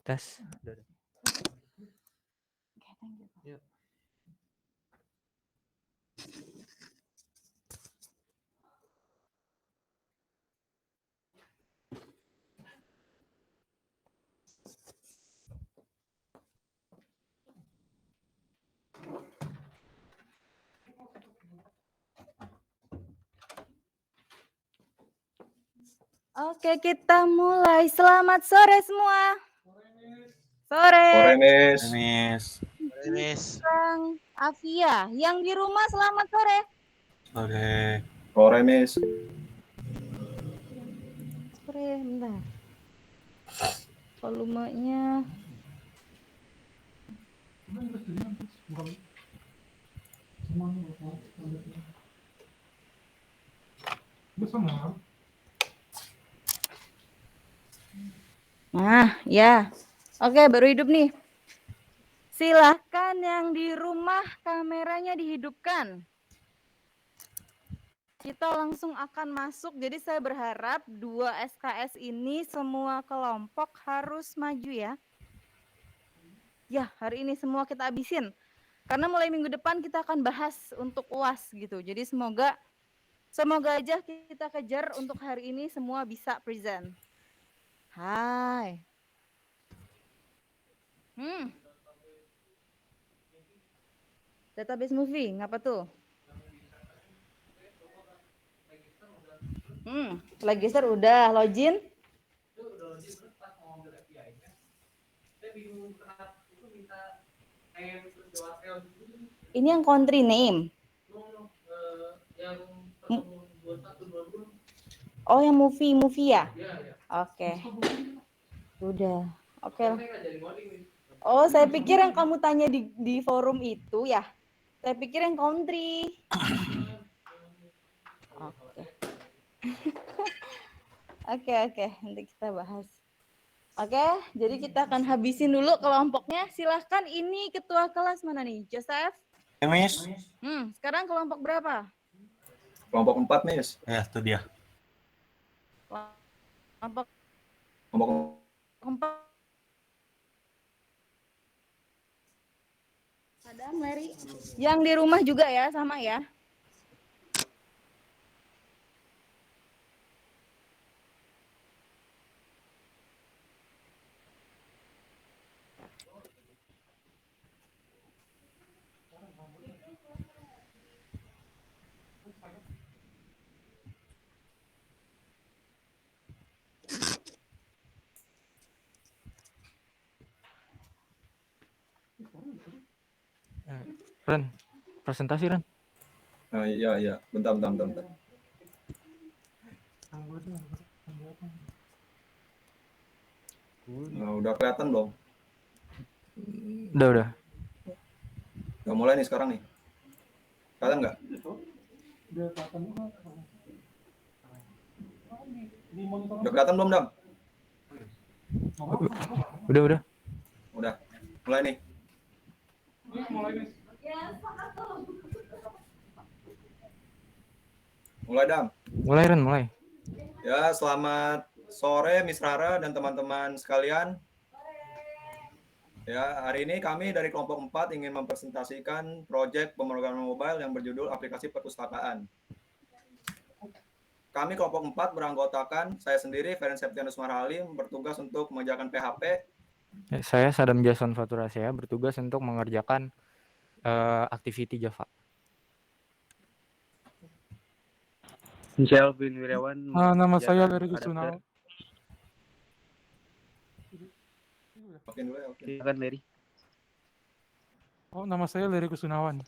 Tes. Yuk. Oke, kita mulai. Selamat sore semua. Sore. Sore, Nis. Miss. Kang Afia. Yang di rumah selamat sore. Sore, Miss. Sore, bentar. Volumenya. Nah, ya. Oke, baru hidup nih. Silahkan yang di rumah kameranya dihidupkan. Kita langsung akan masuk. Jadi saya berharap 2 SKS ini semua kelompok harus maju ya. Ya, hari ini semua kita habisin. Karena mulai minggu depan kita akan bahas untuk UAS gitu. Jadi semoga aja kita kejar untuk hari ini semua bisa present. Hai. Database movie, ngapa tuh? Legister udah, login? Ini yang country name. Oh, yang movie ya? Oke. Udah. Oke. Oh, saya pikir yang kamu tanya di forum itu ya. Saya pikir yang country. Oke. Nanti kita bahas. Oke, jadi kita akan habisin dulu kelompoknya. Silahkan, ini ketua kelas mana nih? Joseph? Ya, Miss. Sekarang kelompok berapa? Kelompok 4, Miss. Ya, itu dia. Kelompok 4. Ada Mary. Yang di rumah juga ya, sama ya? Ren, presentasi Ren. Iya. Bentar. Nah, udah kelihatan belum? Udah. Udah mulai nih sekarang nih. Kelihatan nggak? Udah kelihatan belum, Dam? Udah. Udah. Mulai nih. Mulai, Dam. Mulai Ren, mulai. Ya, selamat sore Miss Rara dan teman-teman sekalian. Ya, hari ini kami dari kelompok 4 ingin mempresentasikan proyek pemrograman mobile yang berjudul Aplikasi Perpustakaan. Kami kelompok 4 beranggotakan saya sendiri, Ferenc Septianus Marhalim, bertugas untuk mengerjakan PHP. Saya Sadam Jason Faturasya, bertugas untuk mengerjakan activity Java. Alvin Wirawan. Nama saya Leri Kusunawan. Silakan Leri. Oh, nama saya Leri Kusunawan.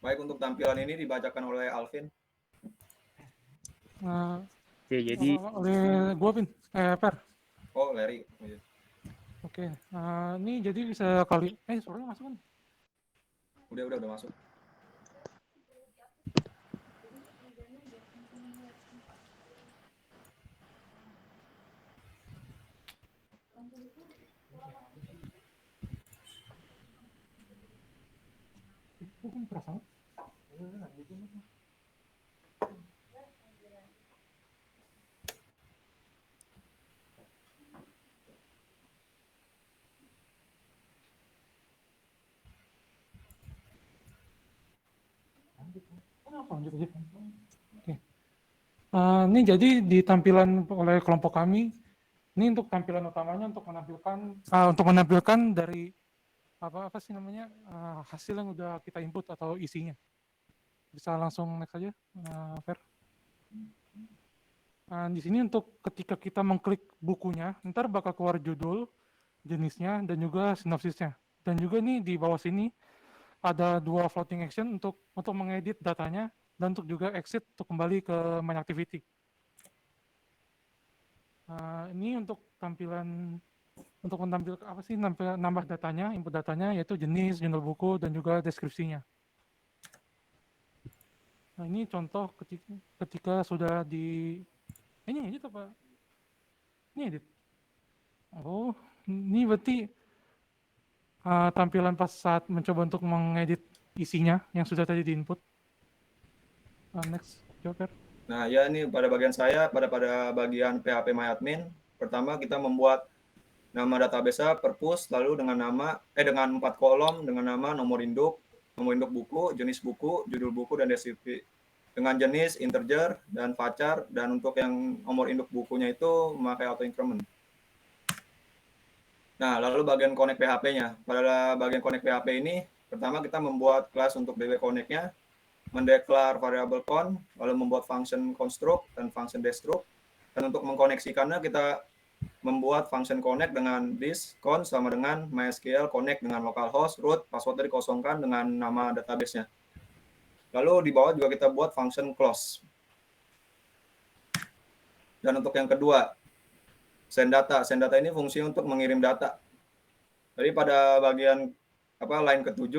Baik, untuk tampilan ini dibacakan oleh Alvin. Jadi oleh gua Pin, Per. Oh, Leri. Oke. Ini jadi bisa kali. Suaranya masuk kan? Udah masuk. Perasaan. Oke. Ini jadi di tampilan oleh kelompok kami. Ini untuk tampilan utamanya untuk menampilkan dari apa sih namanya hasil yang udah kita input atau isinya. Bisa langsung next aja, Fer. Di sini untuk ketika kita mengklik bukunya, ntar bakal keluar judul, jenisnya, dan juga sinopsisnya. Dan juga nih di bawah sini ada 2 floating action untuk mengedit datanya dan untuk juga exit untuk kembali ke main activity. Ini untuk tampilan untuk menampilkan apa sih nambah datanya, input datanya yaitu jenis, judul buku dan juga deskripsinya. Nah, ini contoh ketika sudah ini edit apa? Ini edit. Oh, ini berarti tampilan pas saat mencoba untuk mengedit isinya yang sudah tadi diinput. Next, Joker. Nah, ya ini pada bagian saya, pada bagian PHP MyAdmin, pertama kita membuat nama database perpus, lalu dengan 4 kolom dengan nama nomor induk buku, jenis buku, judul buku, dan deskripsi. Dengan jenis integer dan varchar, dan untuk yang nomor induk bukunya itu memakai auto increment. Nah, lalu bagian connect PHP-nya. Pada bagian connect PHP ini, pertama kita membuat kelas untuk DB connect-nya, mendeklar variabel con, lalu membuat function construct dan function destruct. Dan untuk mengkoneksikannya kita membuat function connect dengan this con sama dengan MySQL connect dengan localhost, root, passwordnya dikosongkan dengan nama database-nya. Lalu di bawah juga kita buat function close. Dan untuk yang kedua, send data. Send data ini fungsi untuk mengirim data. Jadi pada bagian line ke-7,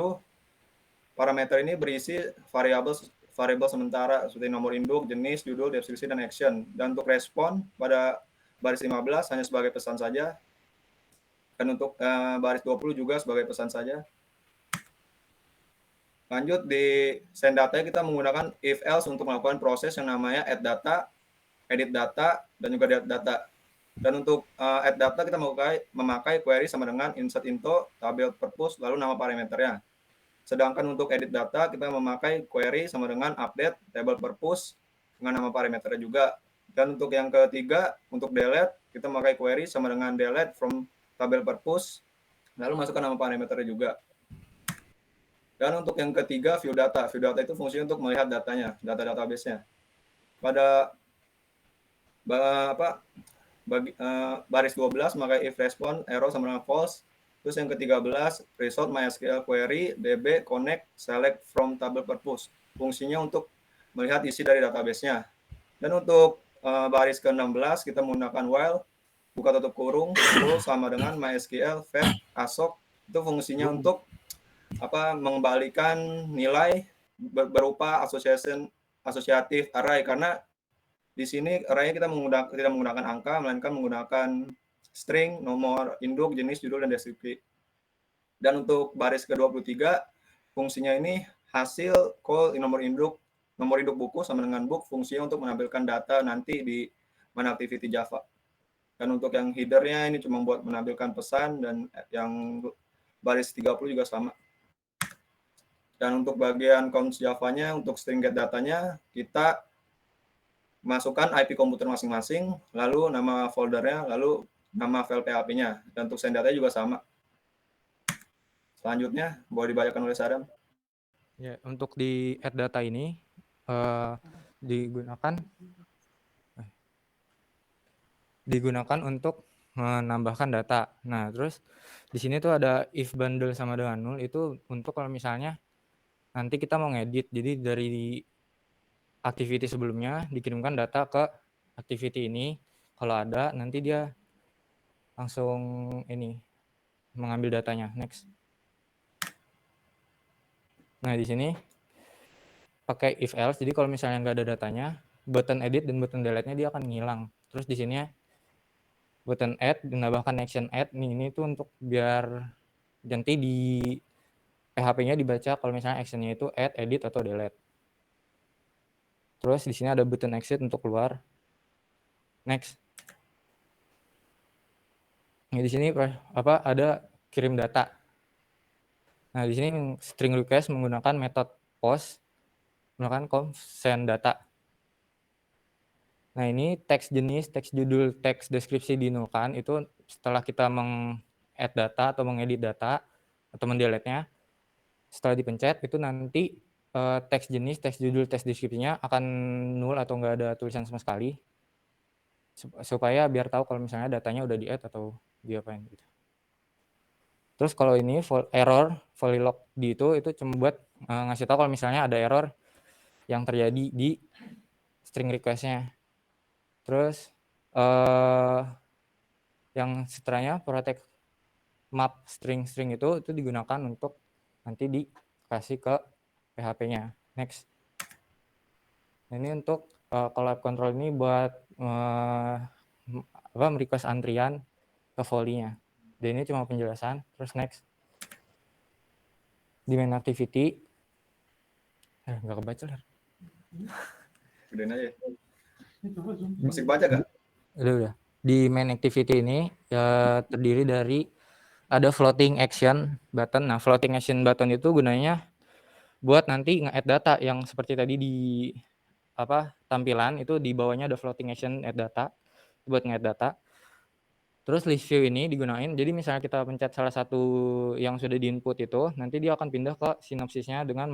parameter ini berisi variabel sementara seperti nomor induk, jenis, judul, deskripsi, dan action. Dan untuk respon pada baris 15 hanya sebagai pesan saja. Dan untuk baris 20 juga sebagai pesan saja. Lanjut di send data kita menggunakan if else untuk melakukan proses yang namanya add data, edit data, dan juga delete data. Dan untuk add data kita memakai query sama dengan insert into, tabel purpose, lalu nama parameternya. Sedangkan untuk edit data kita memakai query sama dengan update, table purpose, dengan nama parameternya juga. Dan untuk yang ketiga, untuk delete, kita memakai query sama dengan delete from tabel purpose, lalu masukkan nama parameternya juga. Dan untuk yang ketiga, view data. View data itu fungsinya untuk melihat datanya, data database-nya. Pada baris 12, maka if response error sama dengan false. Terus yang ke-13, result MySQL query, DB, connect, select from table purpose. Fungsinya untuk melihat isi dari database-nya. Dan untuk baris ke-16, kita menggunakan while, buka tutup kurung, sama dengan MySQL, fetch, assoc. Itu fungsinya untuk mengembalikan nilai berupa associative array, karena di sini array kita tidak menggunakan angka, melainkan menggunakan string, nomor induk, jenis, judul, dan deskripsi. Dan untuk baris ke-23, fungsinya ini hasil call nomor induk buku sama dengan book, fungsinya untuk menampilkan data nanti di main activity Java. Dan untuk yang header-nya ini cuma buat menampilkan pesan, dan yang baris 30 juga sama. Dan untuk bagian const Java-nya, untuk string get datanya, kita masukkan IP komputer masing-masing, lalu nama foldernya, lalu nama file PHP-nya. Dan untuk send datanya juga sama. Selanjutnya, boleh dibacakan oleh Sadam. Ya, untuk di add data ini digunakan untuk menambahkan data. Nah, terus di sini tuh ada if bundle sama dengan 0, itu untuk kalau misalnya nanti kita mau ngedit, jadi dari activity sebelumnya dikirimkan data ke activity ini, kalau ada nanti dia langsung mengambil datanya. Next. Nah, di sini pakai if else, jadi kalau misalnya nggak ada datanya, button edit dan button delete-nya dia akan ngilang. Terus di sini button add dinambahkan action add, ini tuh untuk biar nanti di PHP-nya dibaca kalau misalnya action-nya itu add, edit, atau delete. Terus di sini ada button exit untuk keluar. Next. Nah, di sini ada kirim data. Nah, di sini string request menggunakan metode post menggunakan conf send data. Nah, ini teks jenis, teks judul, teks deskripsi dinulkan itu setelah kita meng-add data atau mengedit data atau mendelete-nya. Setelah dipencet itu nanti teks jenis, teks judul, teks deskripsinya akan nul atau nggak ada tulisan sama sekali. supaya biar tahu kalau misalnya datanya udah di-add atau diapain gitu. Terus kalau ini error volley lock di itu cuma buat ngasih tahu kalau misalnya ada error yang terjadi di string request-nya. Terus yang setelahnya protect map string itu digunakan untuk nanti dikasih ke PHP-nya. Next. Ini untuk collab control ini buat request antrian ke volley-nya. Dan ini cuma penjelasan. Terus next. Di main activity. Nggak kebaca lah. Gedein aja. Masih baca gak? Udah. Di main activity ini terdiri dari ada floating action button. Nah, floating action button itu gunanya buat nanti nge-add data yang seperti tadi di tampilan itu di bawahnya ada floating action add data buat nge-add data. Terus list view ini digunain. Jadi misalnya kita pencet salah satu yang sudah di-input itu, nanti dia akan pindah ke sinopsisnya dengan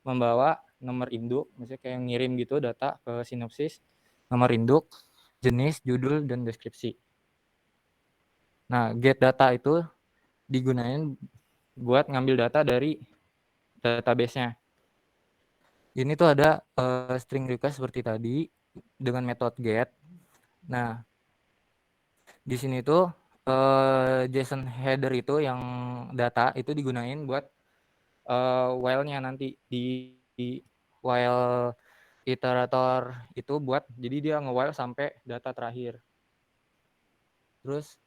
membawa nomor induk, misalnya kayak ngirim gitu data ke sinopsis, nomor induk, jenis, judul, dan deskripsi. Nah, get data itu digunain buat ngambil data dari database-nya. Ini tuh ada string request seperti tadi dengan metode get. Nah, di sini tuh JSON header itu yang data itu digunain buat while-nya nanti di while iterator itu buat jadi dia nge-while sampai data terakhir. Terus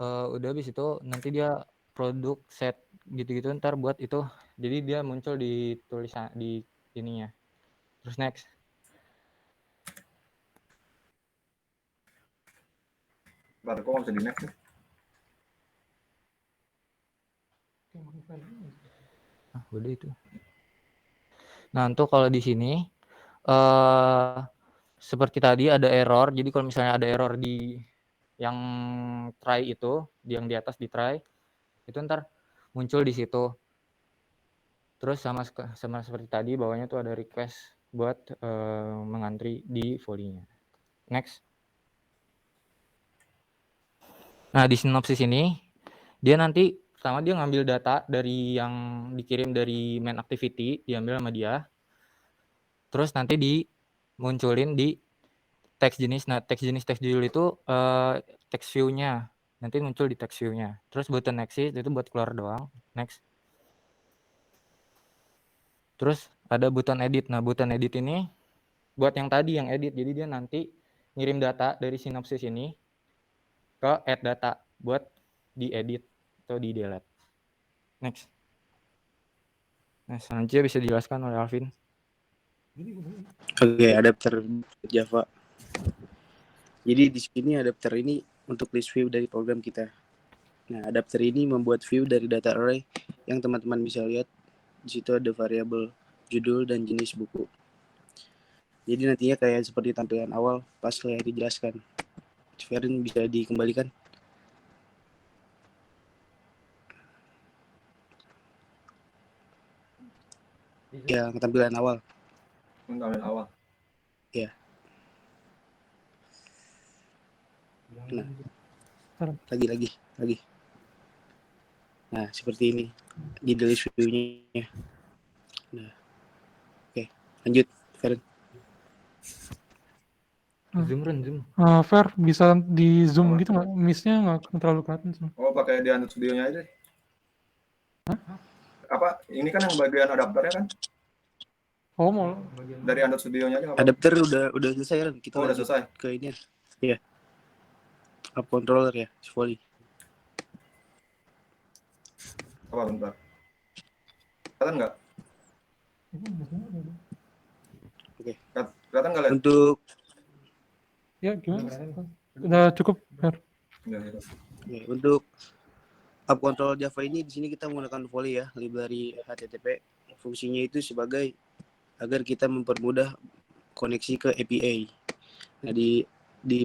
udah habis itu nanti dia produk set gitu-gitu ntar buat itu jadi dia muncul di tulisan di ininya. Terus next. Baru kok bisa di next nih. Udah itu. Nah, untuk kalau di sini seperti tadi ada error. Jadi kalau misalnya ada error di yang try itu, yang di atas di try, itu ntar muncul di situ. Terus sama seperti tadi bawahnya tuh ada request buat mengantri di volley-nya. Next. Nah, di sinopsis ini dia nanti pertama dia ngambil data dari yang dikirim dari main activity, diambil sama dia. Terus nanti dimunculin di text jenis. Nah, text jenis text judul itu text view-nya. Nanti muncul di text view-nya. Terus button exit itu buat keluar doang. Next. Terus ada button edit. Nah, button edit ini buat yang tadi yang edit. Jadi dia nanti ngirim data dari sinopsis ini ke add data buat diedit atau di delete. Next. Nah, selanjutnya bisa dijelaskan oleh Alvin. Oke, adapter Java. Jadi di sini adapter ini untuk list view dari program kita. Nah, adapter ini membuat view dari data array yang teman-teman bisa lihat. Di situ ada variabel judul dan jenis buku. Jadi nantinya kayak seperti tampilan awal pas saya dijelaskan. Ferin bisa dikembalikan. Ya, tampilan awal. Tampilan awal. Ya. Nah, lagi. Nah, seperti ini di list view-nya. Nah, oke, lanjut, Ferin. Zoom. Fer, bisa di zoom gitu nggak? Miss-nya nggak terlalu kelihatan. Oh, pakai di Android Studio-nya aja. Apa? Ini kan yang bagian adapternya kan? Oh, mau Dari Android Studio-nya aja nggak apa-apa. Adapter udah selesai kan? Kita udah lanjut selesai. ke ini. Iya. App controller ya, volley. Apa bentar? Kelihatan nggak? Oke. Kelihatan nggak, Len? Untuk ya gimana? Udah cukup, Fer. ya, untuk app control Java ini di sini kita menggunakan volley ya, library HTTP. Fungsinya itu sebagai agar kita mempermudah koneksi ke API. Nah,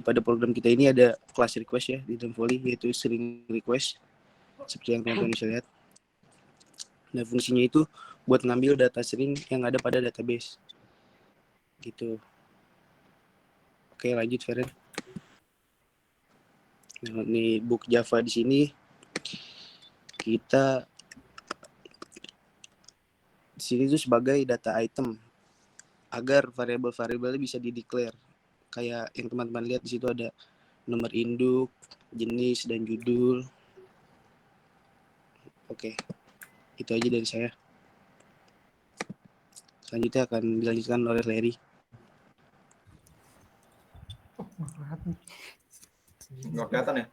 pada program kita ini ada class request ya di dalam volley, yaitu string request seperti yang teman-teman bisa lihat. Nah, fungsinya itu buat ngambil data string yang ada pada database gitu. Oke, lanjut Feren. Nah, nih book Java di sini kita di sini tuh sebagai data item agar variabel-variabelnya bisa di-declare. Kayak yang teman-teman lihat di situ ada nomor induk, jenis, dan judul. Oke, itu aja dari saya. Selanjutnya akan dilanjutkan oleh Larry. Nggak kelihatan ya?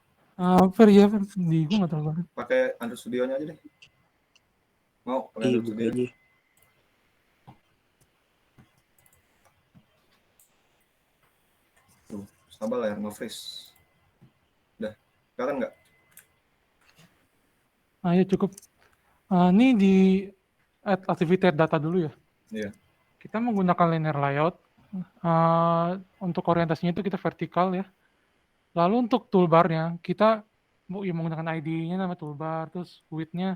Fer ya, Fer. Di gue nggak terlalu. Pakai Android Studio-nya aja deh. Mau pakai Android Buka Studio? aja. Tuh, sabar layar nge-freeze. Udah, kelihatan nggak? Ya cukup. Ini di add activity add data dulu ya. Iya. Kita menggunakan linear layout. Untuk orientasinya itu kita vertikal ya. Lalu untuk toolbarnya kita menggunakan ID-nya nama toolbar, terus width-nya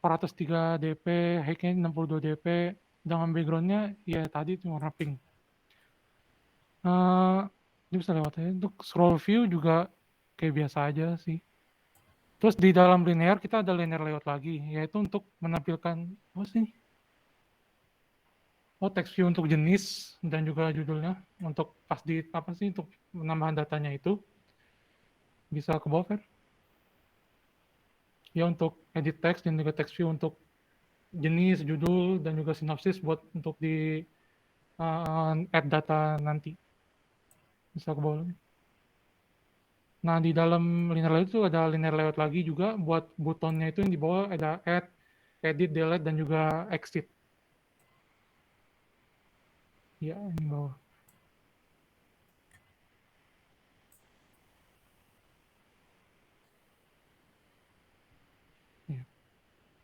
403 dp, height-nya 62 dp, dengan background-nya ya tadi itu warna pink. Ini bisa lewat aja. Untuk scroll view juga kayak biasa aja sih. Terus di dalam linear kita ada linear layout lagi, yaitu untuk menampilkan apa sih? Text view untuk jenis dan juga judulnya untuk pas di apa sih untuk penambahan datanya itu bisa ke bawah Fer. Ya untuk edit text dan juga text view untuk jenis, judul dan juga sinopsis buat untuk di add data nanti bisa ke bawah. Nah di dalam linear layout itu ada linear layout lagi juga buat butonnya itu yang di bawah ada add, edit, delete dan juga exit. Ya ini bawah.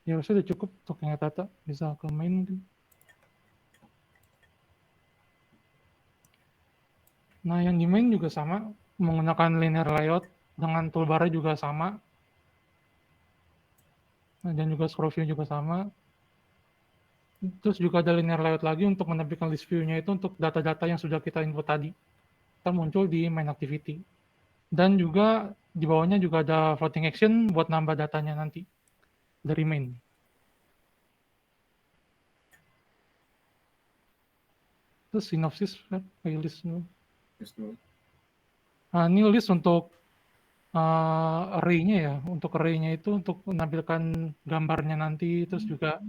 Ya harusnya udah cukup untuk yang data, bisa ke main mungkin. Nah yang di main juga sama, menggunakan linear layout dengan toolbar juga sama. Dan juga scroll view juga sama. Terus juga ada linear layout lagi untuk menampilkan list view-nya itu untuk data-data yang sudah kita input tadi. Kita muncul di main activity. Dan juga di bawahnya juga ada floating action buat nambah datanya nanti dari main. Terus sinopsis, list dulu. Nah, ini list untuk array-nya ya. Untuk array-nya itu untuk menampilkan gambarnya nanti, terus juga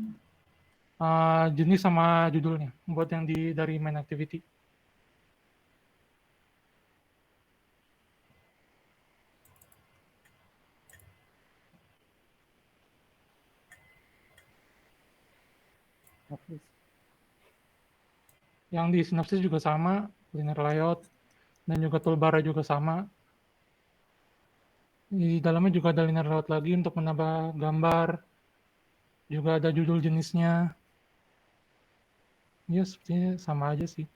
jenis sama judulnya buat yang dari main activity. Yang di sinopsis juga sama, linear layout, dan juga toolbar juga sama. Di dalamnya juga ada linear layout lagi untuk menambah gambar, juga ada judul jenisnya. Ya sepertinya sama aja sih.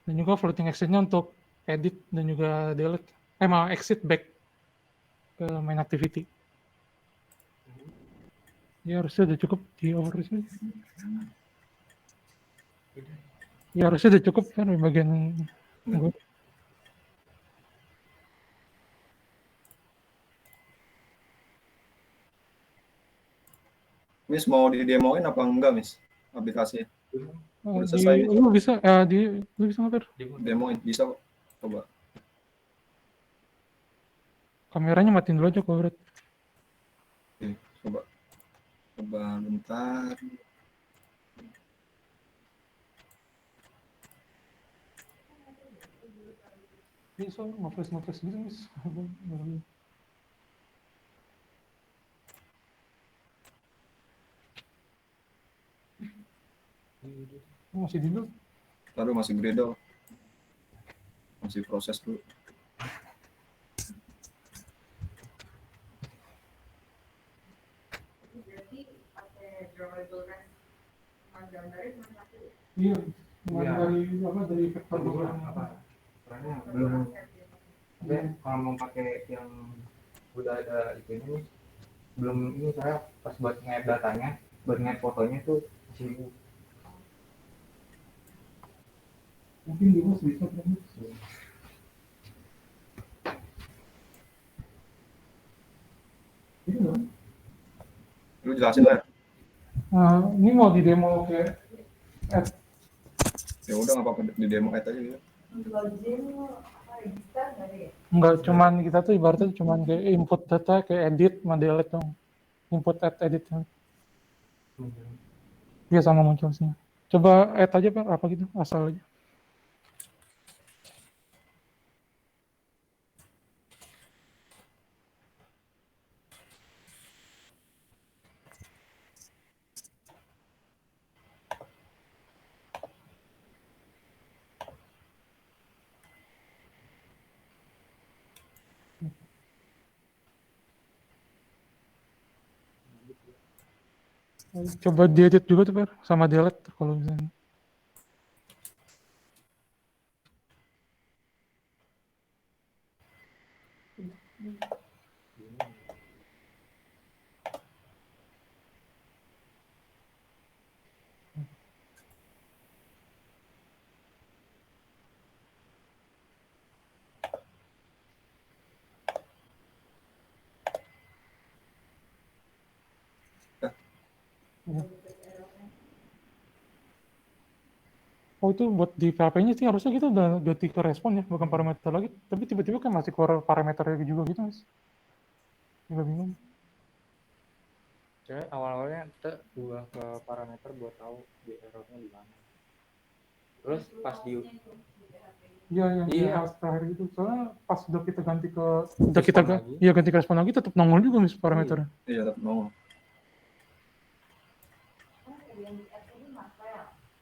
Dan juga floating action-nya untuk edit dan juga delete, exit back ke main activity. Ya harusnya udah cukup di overview. Ya harusnya udah cukup kan bagian gue. Miss mau didemoin apa enggak, Miss? Aplikasinya. Udah selesai. Lu bisa lu bisa ngapain? Demoin bisa kok. Coba. Kameranya matiin dulu aja kalau berat. Oke, coba. Coba bentar. Bisa ngefresh gitu Mas. Masih di dulu. Taruh masih Gradle. Masih proses dulu. Iya. Dari vektor apa? Karena belum. Kalau mau pakai yang udah ada ini belum ini saya pas buat nge-add datanya, buat nge-add fotonya tuh masih Mungkin Dimas bisa kan? Iya. Lu jelasin lah. Ini mau di demo kayak Ya udah nggak apa-apa di demo aja gitu. enggak cuman kita tuh ibaratnya cuman kayak input data kayak edit sama delete dong. Input add edit. Iya sama muncul sih. Coba add aja Pak apa gitu asal aja. Coba diedit juga tuh Pak sama delete kalau misalnya. Oh itu buat di PHP-nya sih harusnya kita udah ganti ke respon ya, bukan parameter lagi. Tapi tiba-tiba kan masih keluar parameternya juga gitu mas. Juga bingung. Jadi awal-awalnya kita ubah ke parameter buat tahu di errornya di mana. Terus pas di Iya yang Iya. pas terakhir itu soalnya pas udah kita ganti ke Respon lagi. iya ganti ke respon lagi tetap nongol juga mas parameternya. Iya tetap nongol.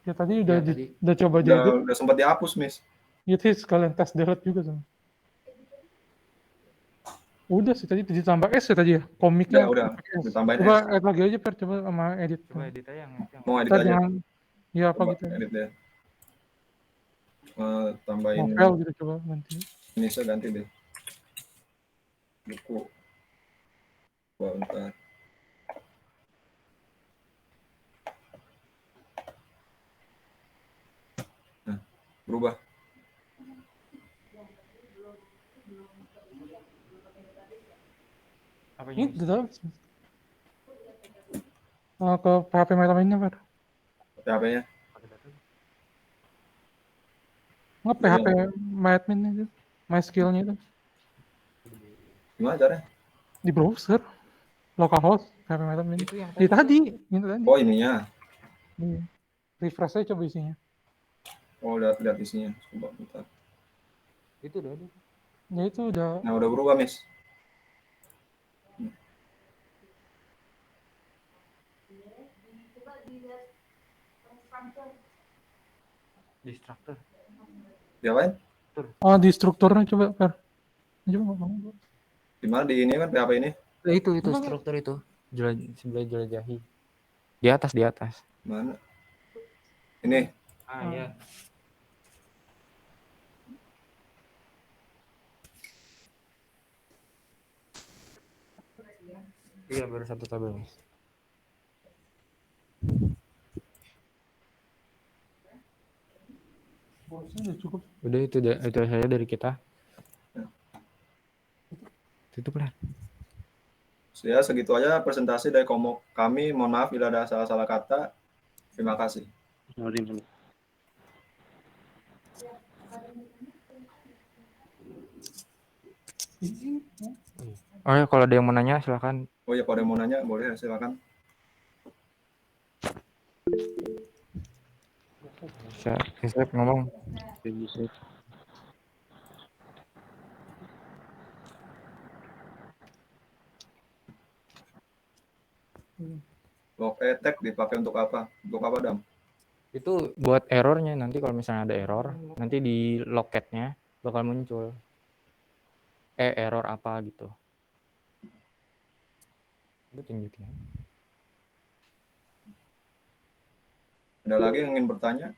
Ya tadi udah Ya, tadi. udah coba diedit. Udah sempat dihapus, Miss. Ya tadi sekalian tes delete juga sama. Udah sih tadi ditambah S ya tadi ya komiknya. Udah ditambahin Coba S. add lagi aja Per coba sama edit. Coba edit aja yang Mau edit Kita aja. jangan ya apa Coba gitu. edit deh. Tambahin Novel gitu coba nanti. ini saya ganti deh. Buku. Wah, bentar. Nah, berubah. apa Ini ini? udah ke PHP MetaMainnya Per. PHP-nya. Nggak PHP MyAdmin itu, MySQL-nya itu Gimana caranya? di browser, localhost, PHP MyAdmin. Itu yang Di tadi, itu tadi. Oh, ininya. Iya. Refresh aja coba isinya. Oh, lihat isinya. Coba bentar. Itu udah ada. Ya itu udah. Nah, udah berubah, Miss. Destructor. Diapain? Oh di strukturnya coba Per. Coba ngomong. Di mana di ini kan PHP ini? Itu struktur itu. Sebelah jelajahi. Di atas. Mana? Ini. Iya. Iya baru satu tabel mas. Udah cukup. Udah itu saja dari kita. Tutup lah. Ya, segitu aja presentasi dari kami. Mohon maaf bila ada salah-salah kata. Terima kasih. Oh ya kalau ada yang mau nanya silakan. Oh ya, kalau ada yang mau nanya boleh silakan. Bisa ngomong. Log attack dipakai untuk apa? Untuk apa, Dam? Itu buat errornya nanti kalau misalnya ada error nanti di logcatnya bakal muncul error apa gitu. Itu tunjukin. Ada lagi yang ingin bertanya?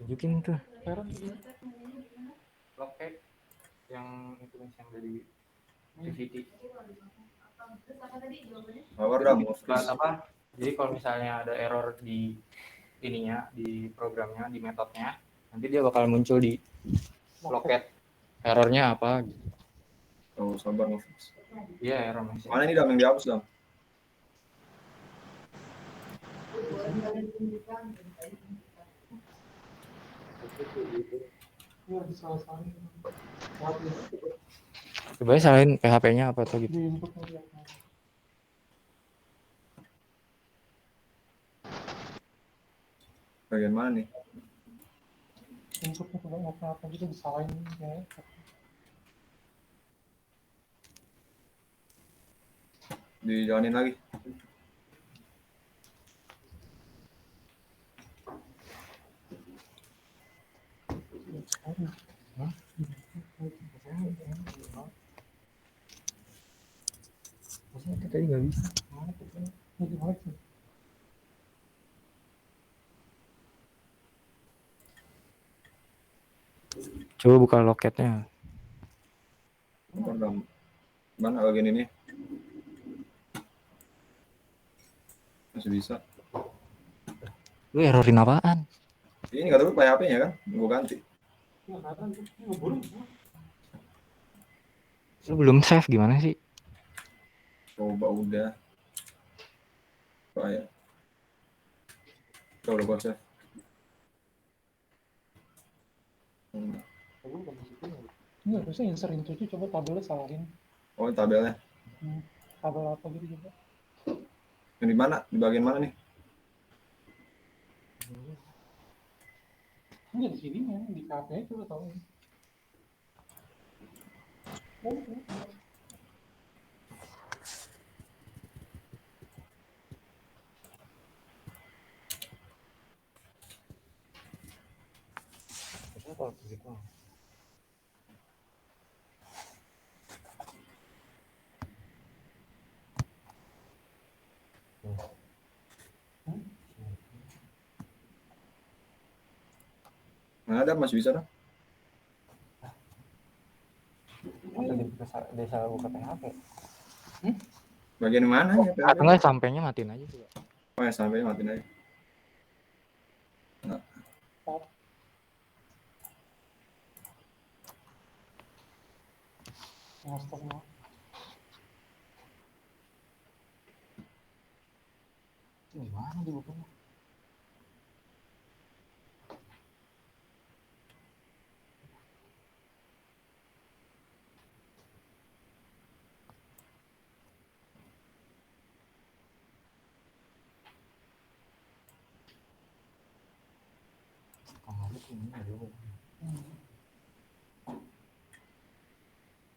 Tunjukin tuh. Logcat yang itu yang dari CVT. Power, Dam. Jadi kalau misalnya ada error di ininya, di programnya, di metodenya, Nanti dia bakal muncul di loket errornya apa gitu. Oh, sabar ngefix. Iya, error message. Mana ini Dam yang dihapus Dam? Iya, disalah-salahin. Coba salahin PHP-nya apa tuh gitu. Di input aja. Bagian mana nih? Inputnya coba apa gitu disalahin ya. Dijalanin lagi. Maksudnya tadi nggak bisa. Ini gimana sih? Coba buka loketnya. Sabar Dam. Mana bagian ini? Masih bisa. Lu errorin apaan? Ini nggak tahu PHP-nya kan? Gue ganti. Nggak kelihatan tuh. Ini burung. Lu belum save gimana sih? Coba udah. Kayak. Coba udah gua save. Ini harusnya insert into itu coba tabelnya salahin. Oh, ini tabelnya. Tabel apa gitu coba. Yang di mana? Di bagian mana nih? Enggak di sini ya, di PHP coba tahu. Mana ada masih bisa Dam? Desa buka PHP. Bagian mana ya PHP? Atau enggak sampainya matiin aja coba. Oh ya sampai matiin aja. Astaga. Gimana dibukanya?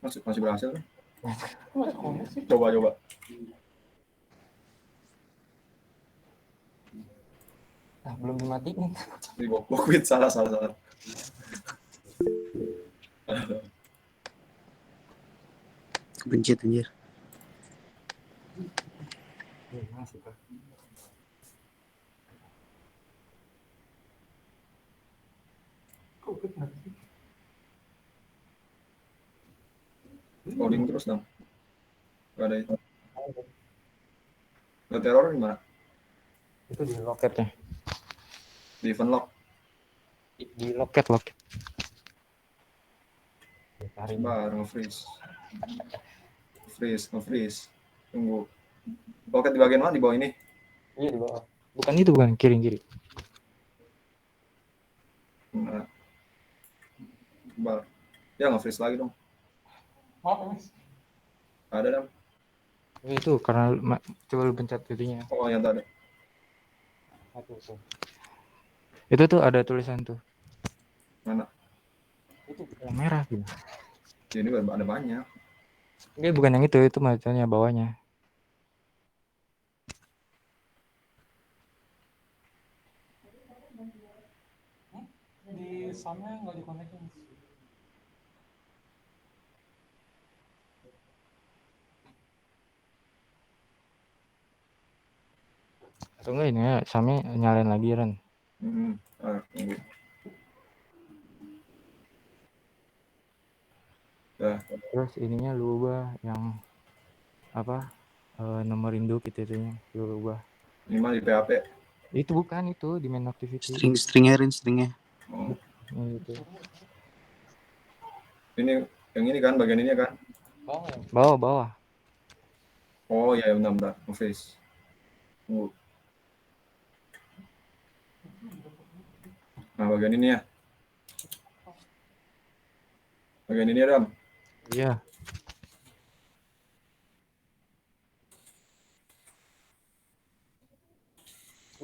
Masih berhasil kan? Masih connect sih. Coba. Nah, belum dimatiin. Di gua quit salah. Kepencet anjir. Masih kah? Kok kenapa sih? Loading terus Dam. Gak ada itu. Ada teror di mana? Itu di loketnya. Di event lock. Di loket. Cari Baru nge-freeze. Nge-freeze. Tunggu. Loket di bagian mana? Di bawah ini? Iya di bawah. Bukan itu, bukan kiri. Nah. Bar. Ya nge-freeze lagi dong. Maaf ya, Mas. Ada Dam. Itu karena coba lu pencet itunya. Oh yang tadi. Itu tuh ada tulisan tuh. Mana? Itu yang merah gitu. Ini ada banyak. Enggak, bukan yang itu macamnya bawahnya. Di sana nggak dikonekin. Atau enggak ini ya, Sami nyalain lagi Ren. Tunggu. Dah. Terus ininya lu ubah yang apa? Nomor induk itunya lu ubah. Ini mah di PHP. Itu bukan itu di main activity. Stringnya Rin, stringnya. Oh. Gitu. Ini yang ini kan bagian ini kan. Bawah. Oh ya benar. Office. Tunggu. Nah bagian ini ya. Bagian ini Ram. Iya.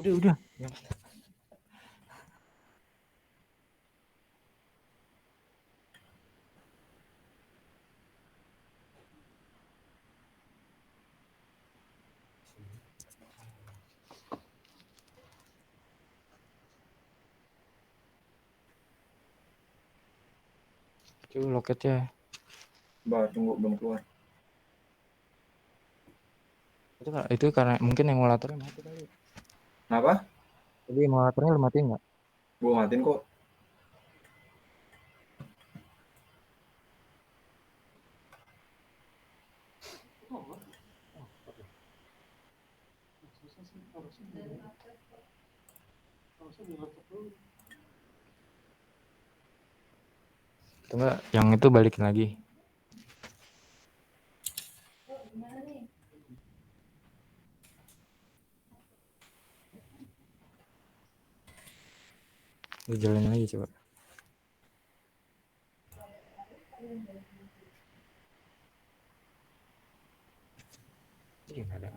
Udah. Coba loketnya. Tunggu belum keluar. Itu karena mungkin emulatornya mati kali. Apa? Jadi emulatornya lu matiin nggak? Gua matiin kok. Coba yang itu balikin lagi. Lu jalanin lagi coba. Nggak ada.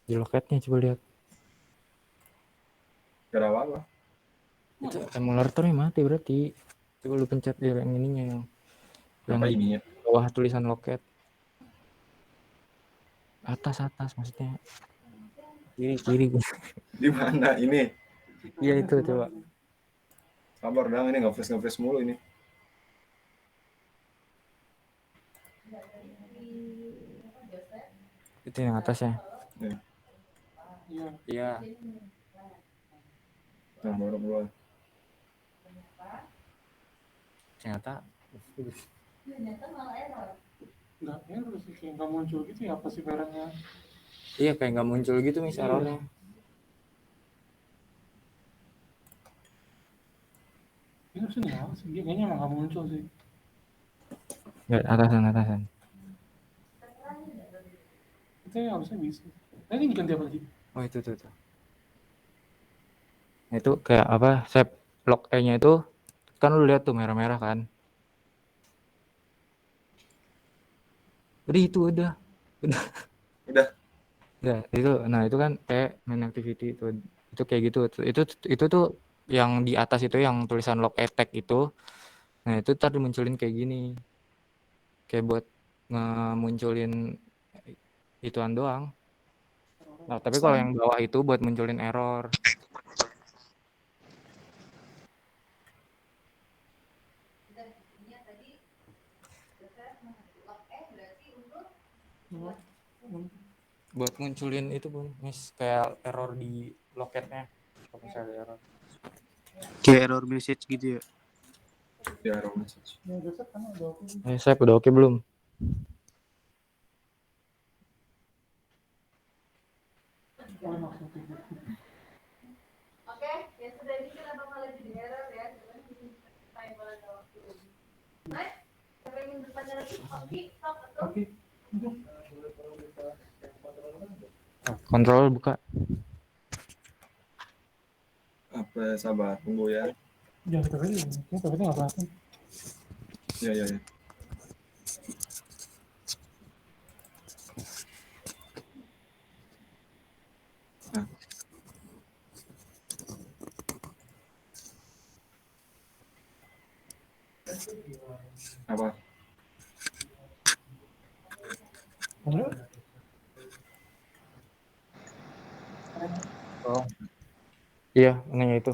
Di loketnya coba lihat. Gak ada apa-apa. Itu emulatornya mati berarti. Coba lu pencet yang ininya yang Apa di ini ya? bawah tulisan loket. Atas maksudnya. Kiri. Di mana ini? Iya itu coba. Sabar dong, ini nge-freeze mulu ini. Itu yang atasnya. Nih. Iya. Nah baru keluar. Ternyata Nggak error sih, kayak nggak muncul gitu ya, apa sih barangnya? iya kayak nggak muncul gitu mis errornya. Ini harusnya nyala sih, dia kayaknya emang nggak muncul sih. Nggak, atasan. Itu ya harusnya bisa. Nah ini ganti apa lagi? Oh itu tuh. Nah, itu kayak apa? Save log E-nya itu kan lu lihat tuh merah-merah kan? Udah. Ya, itu kan kayak main activity itu kayak gitu. Itu tuh yang di atas itu yang tulisan log attack itu. Nah, itu tadi munculin kayak gini. Kayak buat ngemunculin ituan doang. Nah, tapi kalau yang bawah itu buat munculin error. Buat munculin itu Bung, mis kayak error di loketnya. Kalau misalnya error. Kayak error message gitu ya. Ya error message. Saya udah oke belum? Oke, ya sudah ini kenapa malah jadi error ya? Baik, sampai minggu depannya lagi. Oke. Kontrol buka. Apa sabar, tunggu ya. Jangan terlalu, tapi nggak apa-apa. Ya. Nah. Apa? Oh. Iya, nanya itu.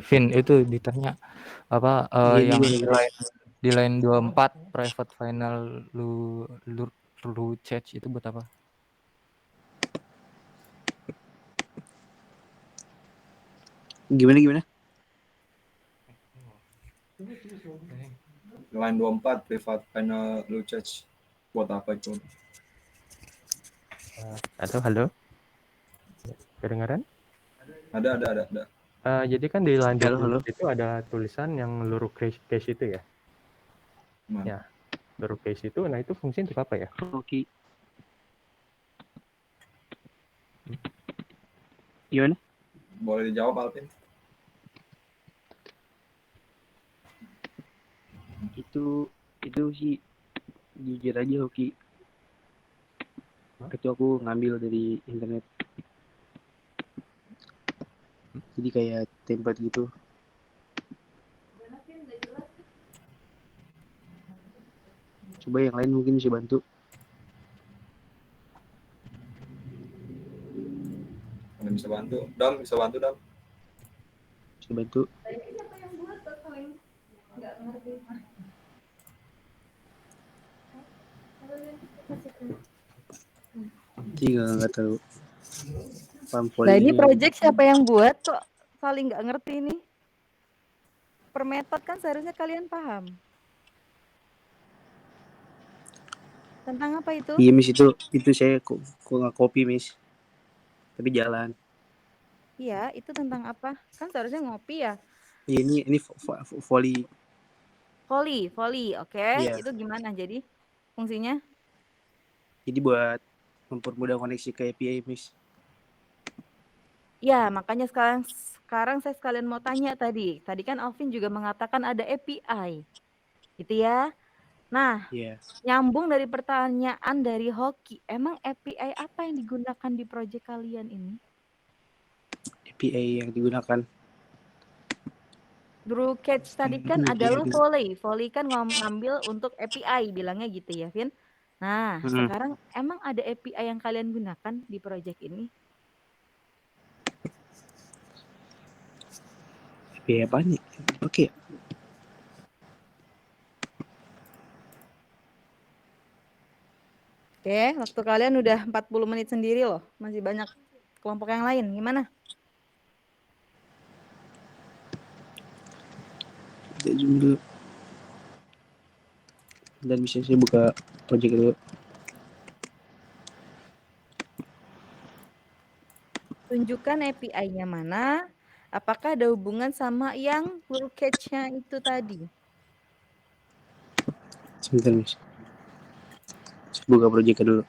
Vin itu ditanya apa Jadi yang gimana, guys? di line 24 private final lu chat itu buat apa? Gimana? Line 24 private panel lu charge buat apa itu? Atau halo? Kedengaran? Ada. Jadi kan di line Halo. 20 itu ada tulisan yang luruh cache itu ya. Gimana? Ya. Luruh cache itu, nah itu fungsi untuk apa ya? Oke. Gimana? Boleh dijawab Alvin? Itu sih jujur aja Hoki. Itu aku ngambil dari internet. Jadi kayak template gitu. Coba yang lain mungkin bisa bantu. Ada bisa bantu. Dam, bisa bantu Dam. Bisa bantu. Jadi nggak tahu. Paham Nah ini volley-nya. project siapa yang buat kok saling nggak ngerti ini? Per metode kan seharusnya kalian paham. Tentang apa itu? Iya Miss, itu saya kok nggak copy Miss. Tapi jalan. Iya, itu tentang apa? Kan seharusnya ngopi ya. Ini volley. Volley, oke. Iya. Itu gimana jadi fungsinya? Jadi buat mempermudah koneksi ke API Miss. Ya, makanya sekarang saya sekalian mau tanya tadi. Tadi kan Alvin juga mengatakan ada API. Gitu ya. Nah, Iya. nyambung dari pertanyaan dari Hoki. Emang API apa yang digunakan di project kalian ini? API yang digunakan. Drew Catch tadi kan adalah volley. Volley kan ngambil untuk API, bilangnya gitu ya, Vin. Nah, sekarang emang ada API yang kalian gunakan di project ini? API apa nih? Oke. Oke, waktu kalian udah 40 menit sendiri loh. Masih banyak kelompok yang lain. Gimana? Kita zoom dulu. Dan bisa saya buka project dulu. Tunjukkan API-nya mana. Apakah ada hubungan sama yang Drew Catch-nya itu tadi? Sebentar Miss. Saya buka project dulu.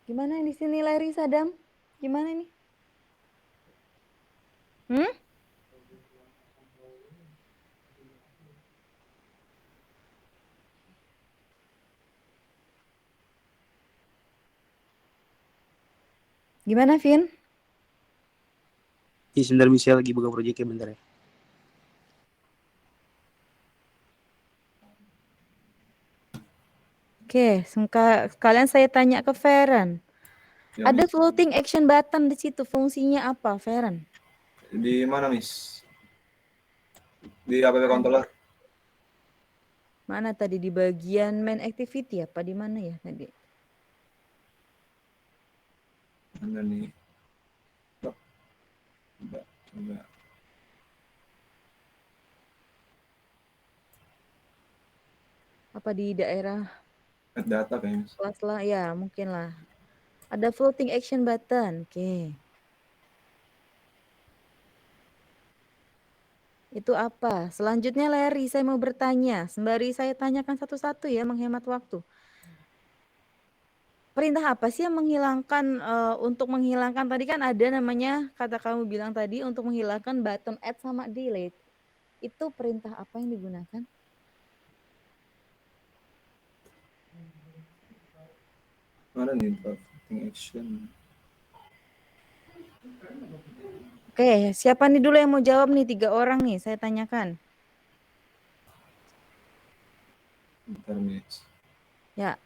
Gimana di sini Larry Sadam? Gimana nih? Gimana, Vin? Ini sebentar Miss, saya lagi buka projectnya bentar ya. Oke, sekalian saya tanya ke Feren. Ya, Ada Miss. floating action button di situ. Fungsinya apa, Feren? Di mana Miss? Di app controller. Mana tadi di bagian main activity apa di mana ya tadi? Mana nih? Coba. Apa di daerah Add data kayaknya Miss. kelas lah? Ya, mungkin lah. Ada floating action button. Oke. Itu apa? Selanjutnya Larry, saya mau bertanya. Sembari saya tanyakan satu-satu ya, menghemat waktu. Perintah apa sih yang menghilangkan, untuk menghilangkan tadi kan ada namanya, kata kamu bilang tadi untuk menghilangkan button add sama delete. Itu perintah apa yang digunakan? Mana nih floating action? Oke, siapa nih dulu yang mau jawab nih? 3 orang nih, saya tanyakan. Bentar Miss. Ya.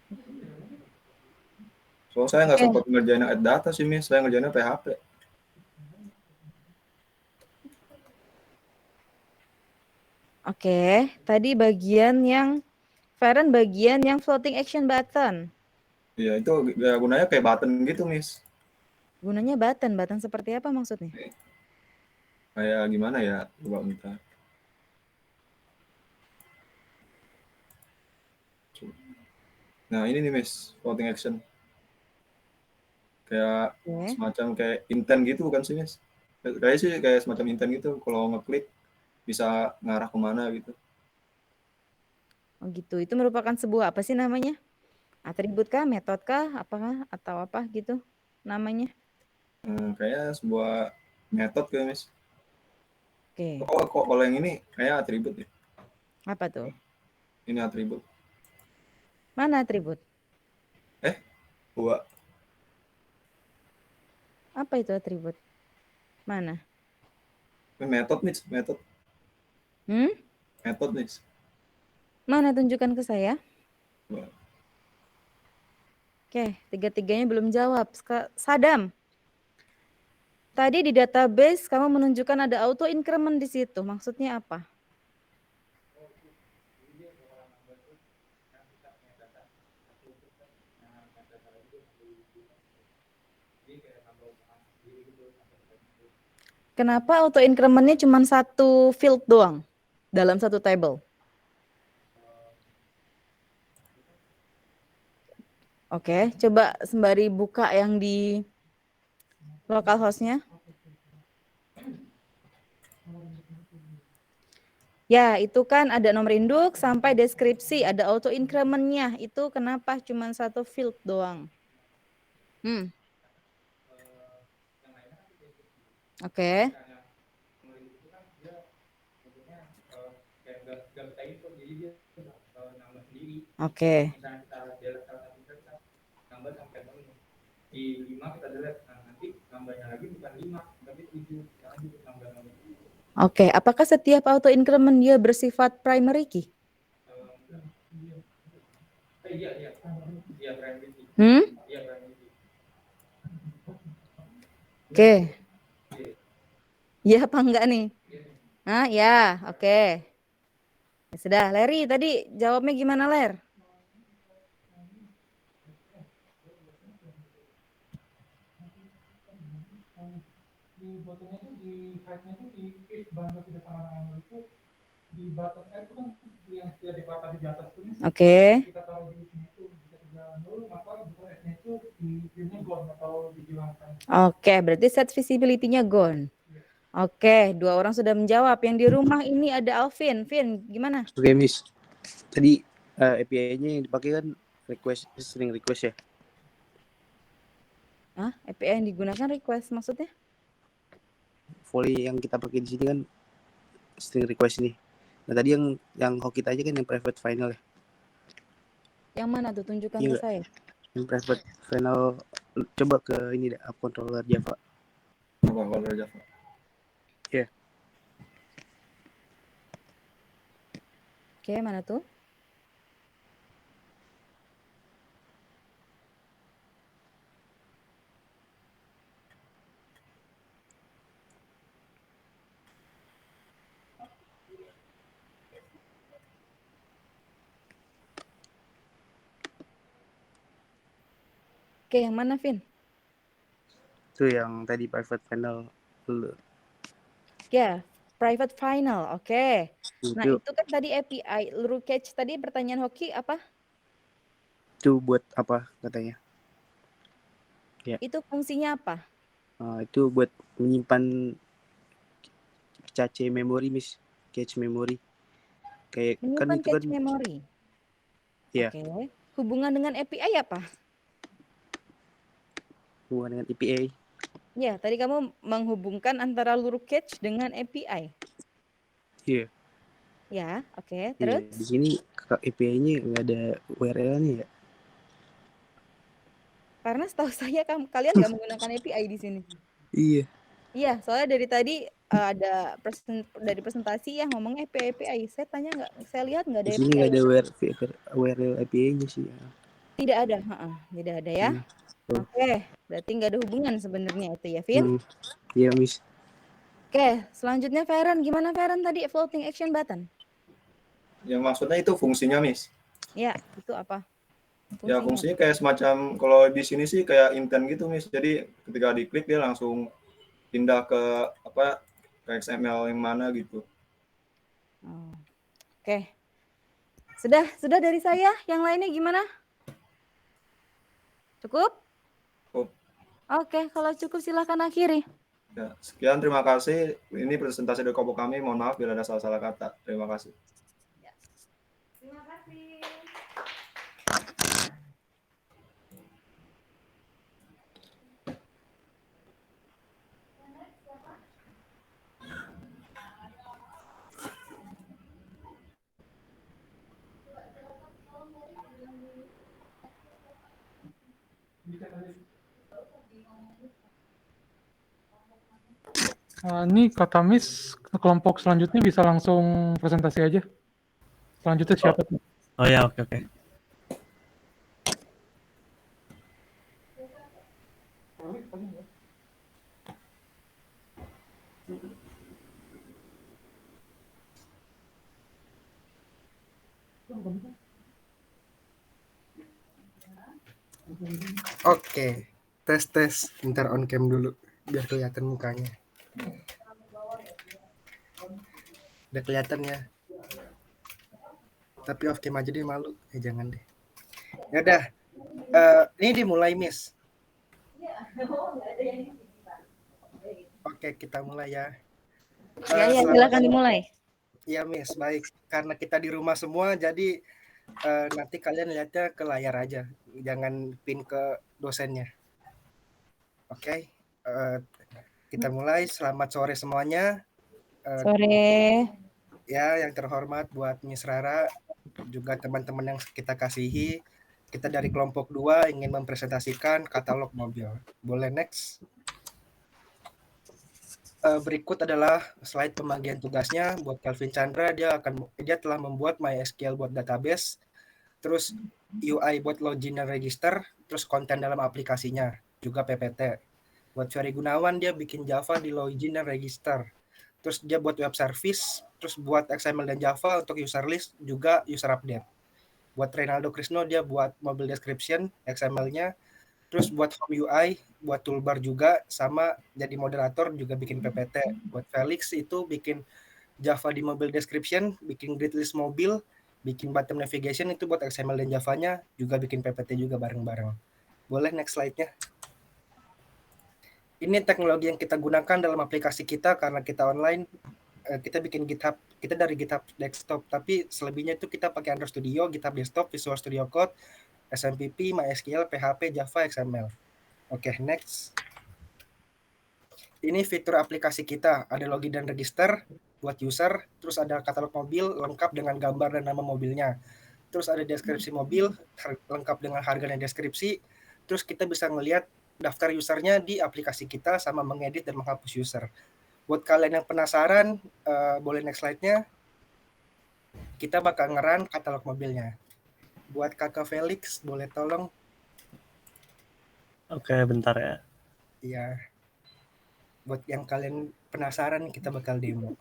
Soalnya saya nggak Oke. sempat ngerjain add data sih Miss. Saya ngerjainnya PHP. Oke, tadi bagian yang Feren bagian yang floating action button. Iya, itu gunanya kayak button gitu, Miss. Gunanya button seperti apa maksudnya? Kayak gimana ya? Coba bentar. Nah, ini nih, Miss, floating action. Kayak Oke. semacam kayak intent gitu bukan sih, Miss? Kayak sih kayak semacam intent gitu. Kalau ngeklik bisa ngarah kemana gitu. Oh gitu. Itu merupakan sebuah apa sih namanya? Atribut kah, metode kah, apakah atau apa gitu namanya? Kayak sebuah metode kayak, Miss. Oke. Kok kalau yang ini kayak atribut ya? Apa tuh? Ini atribut. Mana atribut? Dua. Apa itu atribut? Mana? Metode, Miss. Metode. Hmm? Metode, Miss. Mana tunjukkan ke saya? Coba. Oke, tiga-tiganya belum jawab. Sadam. Tadi di database kamu menunjukkan ada auto increment di situ. Maksudnya apa? Kenapa auto incrementnya cuma satu field doang dalam satu table? Oke, coba sembari buka yang di localhost-nya. Ya, itu kan ada nomor induk sampai deskripsi, ada auto increment-nya. Itu kenapa cuma satu field doang? Oke. Oke. Oke, apakah setiap auto increment dia bersifat primary key? Oke. Iya apa enggak nih? Ah, ya, oke. Ya sudah, Larry tadi jawabnya gimana, Ler? Di buttonnya tuh di height-nya tuh di if bundle tidak sama dengan itu di button itu kan yang sudah dipatah di atas tuh. Oke. Kita taruh di sini tuh bisa 30, maka button S-nya itu di-nya gone atau dihilangkan. Oke, berarti set visibility-nya gone. Oke, dua orang sudah menjawab. Yang di rumah ini ada Alvin. Vin, gimana? Oke, Miss. Tadi API-nya yang dipakai kan string request ya. Hah? API yang digunakan request maksudnya? Volley yang kita pakai di sini kan string request nih. Nah, tadi yang hoki aja kan yang private final ya. Yang mana tuh? Tunjukkan Iya ke nggak? saya. Yang private final coba ke ini deh, app controller Java. Apa kalau Java? Iya. Oke, mana tuh? Oke, yang mana, Vin? Itu yang tadi private final dulu. Ya, private final. Oke. Nah, Itu itu kan tadi API. Luru catch tadi pertanyaan hoki apa? itu buat apa katanya? Ya. Itu fungsinya apa? Itu buat menyimpan cache memori, Miss. Cache memori. Kayak kan Menyimpan itu kan cache memory. ya, Oke. Hubungan dengan API apa? hubungan dengan API. Ya, tadi kamu menghubungkan antara Luru catch dengan API. Iya. Ya, oke. Iya, Terus? di sini API-nya nggak ada URL-nya ya. Karena setahu saya kalian nggak menggunakan API di sini. Iya. Iya, soalnya dari tadi ada dari presentasi yang ngomong API. Saya tanya nggak, saya lihat nggak ada Di sini API. nggak ada URL API-nya sih. Tidak ada, tidak ada ya. Oke, berarti nggak ada hubungan sebenarnya itu ya, Vin? Iya, Miss. Oke, selanjutnya Feren. Gimana Feren tadi floating action button? Yang maksudnya itu fungsinya, Miss. Ya, itu apa? Ya Fungsinya. fungsinya kayak semacam kalau di sini sih kayak intent gitu Miss. Jadi ketika diklik dia langsung pindah ke apa ke XML yang mana gitu. Oh. Oke. Sudah dari saya. Yang lainnya gimana? Cukup? Cukup. Oke, kalau cukup silahkan akhiri. Ya, sekian terima kasih. Ini presentasi dari kelompok kami. Mohon maaf bila ada salah-salah kata. Terima kasih. Terima kasih. Ini kata Miss, kelompok selanjutnya bisa langsung presentasi aja. Selanjutnya siapa tuh? Oh ya, oke. Oke, tes. Bentar on cam dulu, biar kelihatan mukanya. Udah kelihatan ya. Tapi off cam aja deh, malu. Jangan deh. Ya udah, ini dimulai Miss. Oke, kita mulai ya. Ya, silakan dimulai. Iya Miss, baik. Karena kita di rumah semua, jadi nanti kalian lihatnya ke layar aja, jangan pin ke dosennya. Oke, kita mulai. Selamat sore semuanya. Sore. Ya, yang terhormat buat Miss Rara, juga teman-teman yang kita kasihi. Kita dari kelompok 2 ingin mempresentasikan katalog mobil. Boleh next? Berikut adalah slide pembagian tugasnya buat Calvin Chandra. Dia telah membuat MySQL buat database, terus UI buat login dan register, terus konten dalam aplikasinya, juga PPT. Buat Ferry Gunawan dia bikin Java di login dan register. Terus dia buat web service, terus buat XML dan Java untuk user list, juga user update. Buat Reynaldo Krisno dia buat mobile description, XML-nya, terus buat home UI, buat toolbar juga, sama jadi moderator juga bikin PPT. Buat Felix itu bikin Java di mobile description, bikin grid list mobil, bikin button navigation itu buat XML dan Java-nya, juga bikin PPT juga bareng-bareng. Boleh next slide-nya. Ini teknologi yang kita gunakan dalam aplikasi kita karena kita online. Kita bikin GitHub, kita dari GitHub desktop, tapi selebihnya itu kita pakai Android Studio, GitHub desktop, Visual Studio Code, SMPP, MySQL, PHP, Java, XML. Oke, next. Ini fitur aplikasi kita, ada login dan register buat user, terus ada katalog mobil lengkap dengan gambar dan nama mobilnya. Terus ada deskripsi mobil lengkap dengan harga dan deskripsi. Terus kita bisa ngelihat daftar usernya di aplikasi kita sama mengedit dan menghapus user. Buat kalian yang penasaran, boleh next slide-nya. Kita bakal nge-run katalog mobilnya. Buat Kakak Felix, boleh tolong? Oke, bentar ya. Iya. Buat yang kalian penasaran, kita bakal demo.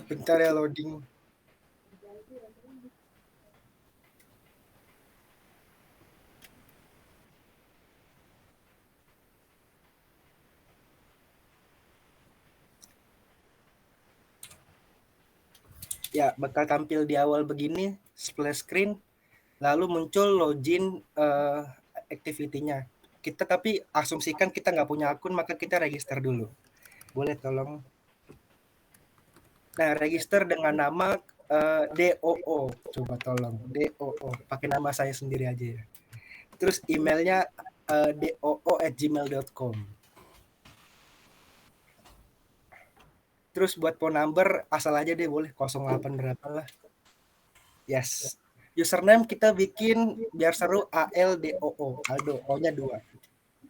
Bentar ya loading. Ya, bakal tampil di awal begini, splash screen, lalu muncul login activity-nya. Kita tapi asumsikan kita nggak punya akun, maka kita register dulu. Boleh tolong? Nah, register dengan nama DOO. Coba tolong, DOO. Pakai nama saya sendiri aja ya. Terus emailnya doo@gmail.com. Terus buat phone number asal aja deh, boleh 08 berapa lah. Yes. Username kita bikin biar seru ALDOO. Aldo, O-nya 2.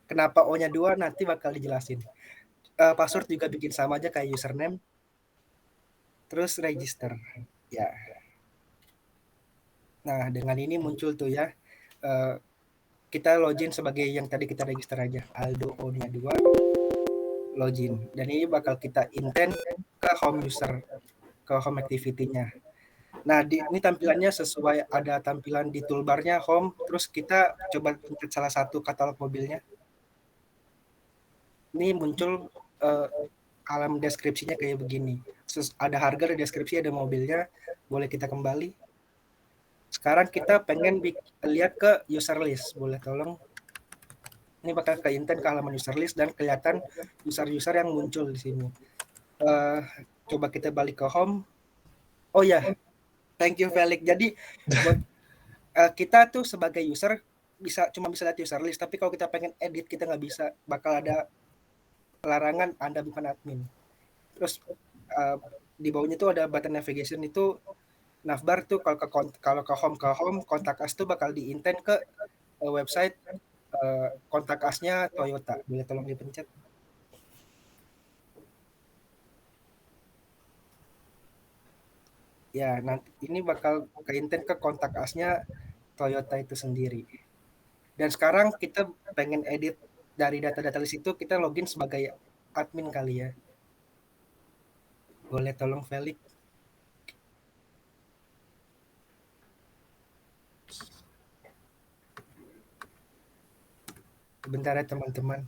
Kenapa O-nya 2 nanti bakal dijelasin. Password juga bikin sama aja kayak username. Terus register. Ya. Nah, dengan ini muncul tuh ya. Kita login sebagai yang tadi kita register aja. Aldo O-nya 2. Login. Dan ini bakal kita intent ke home user. ke home activity-nya. Nah, ini tampilannya sesuai, ada tampilan di toolbar-nya home, terus kita coba pencet salah satu katalog mobilnya. Ini muncul alam deskripsinya kayak begini. Ada harga, ada deskripsi, ada mobilnya. Boleh kita kembali. Sekarang kita pengen lihat ke user list. Boleh tolong. Ini bakal ke intent ke halaman user list dan kelihatan user-user yang muncul di sini. Coba kita balik ke home. Oh ya, thank you Felix. Jadi buat kita tuh sebagai user cuma bisa lihat user list, tapi kalau kita pengen edit kita nggak bisa. Bakal ada larangan Anda bukan admin. Terus di bawahnya tuh ada button navigation, itu navbar tuh kalau ke home kontak us tuh bakal di intent ke website kontak us-nya Toyota. Boleh tolong dipencet. Ya, nanti ini bakal ke intent ke kontak us-nya Toyota itu sendiri. Dan sekarang kita pengen edit dari data-data list itu, kita login sebagai admin kali ya. Boleh tolong Felix. Bentar ya teman-teman.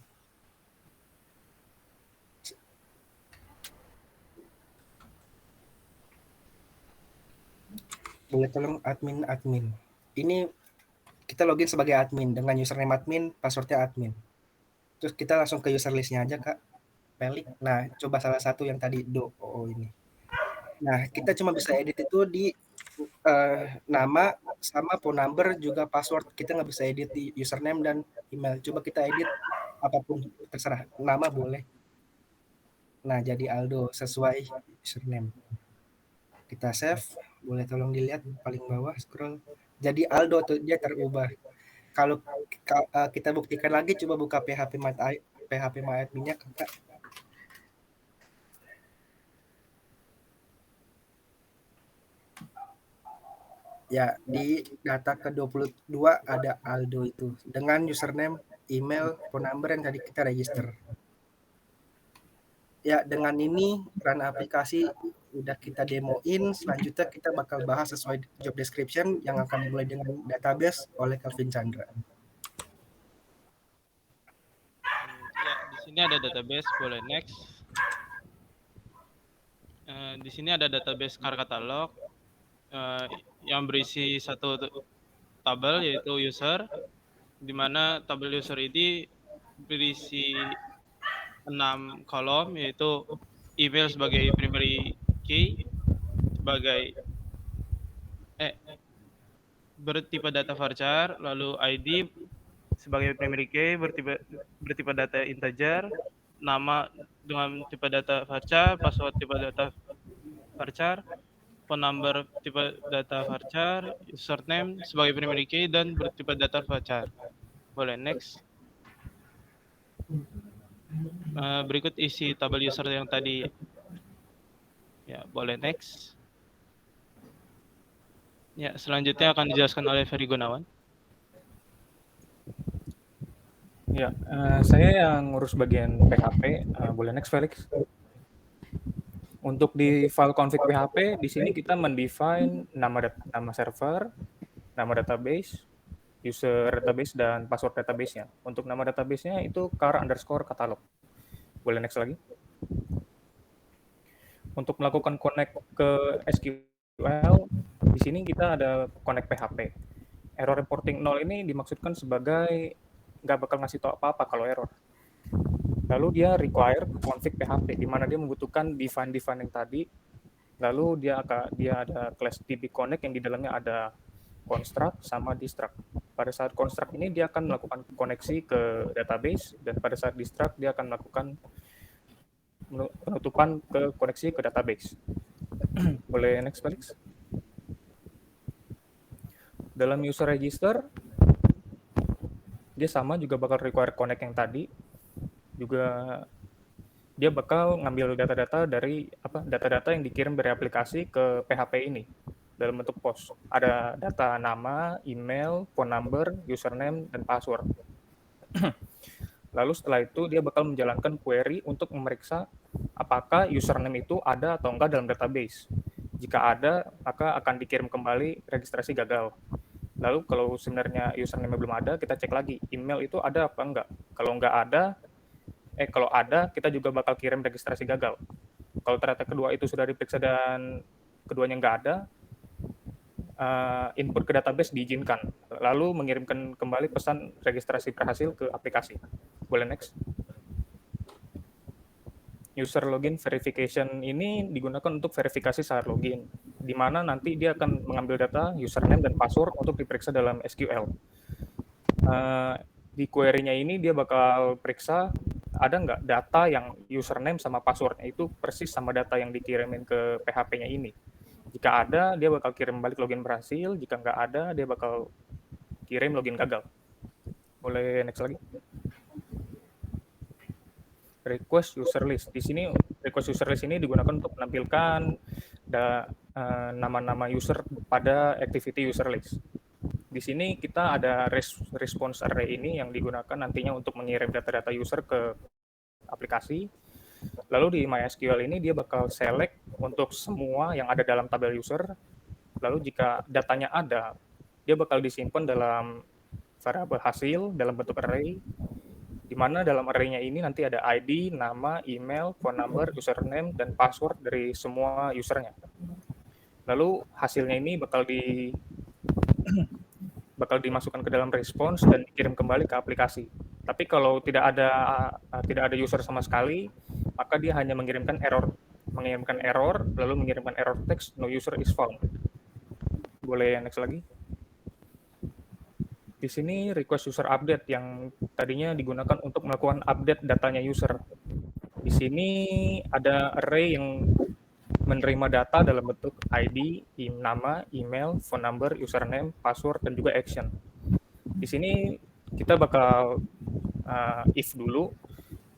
Boleh tolong admin. Ini kita login sebagai admin dengan username admin, passwordnya admin. Terus kita langsung ke user list-nya aja Kak. Felix. Nah, coba salah satu yang tadi ini. Nah, kita cuma bisa edit itu di nama sama phone number, juga password. Kita nggak bisa edit di username dan email. Coba kita edit apapun, terserah. Nama boleh. Nah, jadi Aldo sesuai username. Kita save. Boleh tolong dilihat paling bawah, scroll. Jadi Aldo tuh dia terubah. Kalau kita buktikan lagi, coba buka PHP My Admin-nya Kak. Ya, di data ke-22 ada Aldo itu dengan username, email, phone number yang tadi kita register. Ya, dengan ini run aplikasi udah kita demoin. Selanjutnya kita bakal bahas sesuai job description yang akan dimulai dengan database oleh Calvin Chandra. Ya, di sini ada database, boleh next. Di sini ada database car catalog yang berisi satu tabel yaitu user, di mana tabel user ini berisi 6 kolom, yaitu email sebagai primary key, sebagai bertipe data varchar, lalu ID sebagai primary key bertipe data integer, nama dengan tipe data varchar, password tipe data varchar, phone number tipe data varchar, username sebagai primary key dan bertipe data varchar. Boleh next. Berikut isi tabel user yang tadi. Ya, boleh next. Ya, selanjutnya akan dijelaskan oleh Ferry Gunawan. Ya, saya yang ngurus bagian PHP. Boleh next, Felix. Untuk di file config PHP, di sini kita mendefine nama server, nama database, user database, dan password database-nya. Untuk nama database-nya itu car_catalog. Boleh next lagi. Untuk melakukan connect ke SQL, di sini kita ada connect PHP. Error reporting 0 ini dimaksudkan sebagai nggak bakal ngasih tahu apa-apa kalau error. Lalu dia require config PHP, di mana dia membutuhkan define yang tadi. Lalu dia ada class DB connect yang di dalamnya ada construct sama destruct. Pada saat construct ini dia akan melakukan koneksi ke database, dan pada saat destruct dia akan melakukan penutupan ke koneksi ke database. Boleh next, Felix? Dalam user register, dia sama juga bakal require connect yang tadi. Juga dia bakal ngambil data-data yang dikirim dari aplikasi ke PHP ini dalam bentuk post. Ada data nama, email, phone number, username, dan password. Lalu setelah itu dia bakal menjalankan query untuk memeriksa apakah username itu ada atau enggak dalam database. Jika ada, maka akan dikirim kembali registrasi gagal. Lalu kalau sebenarnya username belum ada, kita cek lagi email itu ada apa enggak. Kalau enggak ada, kalau ada, kita juga bakal kirim registrasi gagal. Kalau ternyata kedua itu sudah diperiksa dan keduanya enggak ada, input ke database diizinkan, lalu mengirimkan kembali pesan registrasi berhasil ke aplikasi. Boleh next. User login verification ini digunakan untuk verifikasi saat login, di mana nanti dia akan mengambil data username dan password untuk diperiksa dalam SQL. Di query-nya ini dia bakal periksa ada nggak data yang username sama passwordnya itu persis sama data yang dikirimin ke PHP-nya ini. Jika ada, dia bakal kirim balik login berhasil. Jika nggak ada, dia bakal kirim login gagal. Boleh next lagi. Request user list. Di sini request user list ini digunakan untuk menampilkan nama-nama user pada activity user list. Di sini kita ada response array ini yang digunakan nantinya untuk mengirim data-data user ke aplikasi. Lalu di MySQL ini dia bakal select untuk semua yang ada dalam tabel user. Lalu jika datanya ada, dia bakal disimpan dalam variabel hasil dalam bentuk array, di mana dalam array-nya ini nanti ada ID, nama, email, phone number, username, dan password dari semua usernya. Lalu hasilnya ini bakal dimasukkan ke dalam response dan dikirim kembali ke aplikasi. Tapi kalau tidak ada user sama sekali, maka dia hanya mengirimkan error, lalu mengirimkan error text no user is found. Boleh next lagi. Di sini request user update yang tadinya digunakan untuk melakukan update datanya user. Di sini ada array yang menerima data dalam bentuk ID, nama, email, phone number, username, password, dan juga action. Di sini kita bakal if dulu,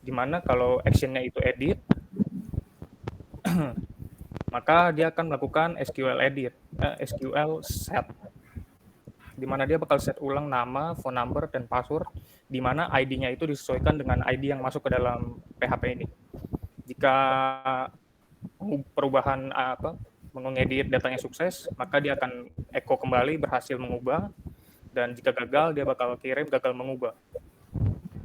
di mana kalau actionnya itu edit, maka dia akan melakukan SQL set, di mana dia bakal set ulang nama, phone number, dan password, di mana ID-nya itu disesuaikan dengan ID yang masuk ke dalam PHP ini. Jika perubahan mengedit datanya sukses, maka dia akan echo kembali berhasil mengubah, dan jika gagal dia bakal kirim gagal mengubah.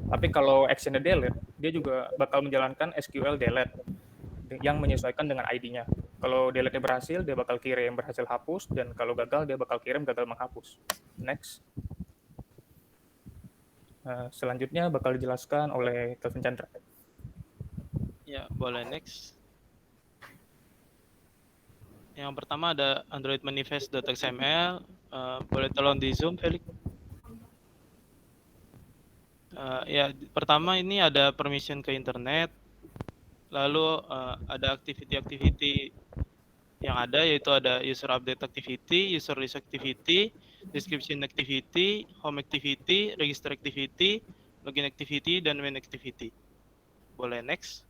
Tapi kalau actionnya delete, dia juga bakal menjalankan SQL delete yang menyesuaikan dengan ID-nya. Kalau delete-nya berhasil, dia bakal kirim berhasil hapus, dan kalau gagal dia bakal kirim gagal menghapus. Next. Selanjutnya bakal dijelaskan oleh Kelvin Chandra. Ya, boleh next. Yang pertama ada Android manifest.xml. Boleh tolong di zoom, Felix? Ya, pertama ini ada permission ke internet. Lalu ada activity-activity yang ada, yaitu ada user update activity, user list activity, description activity, home activity, register activity, login activity, dan main activity. Boleh next.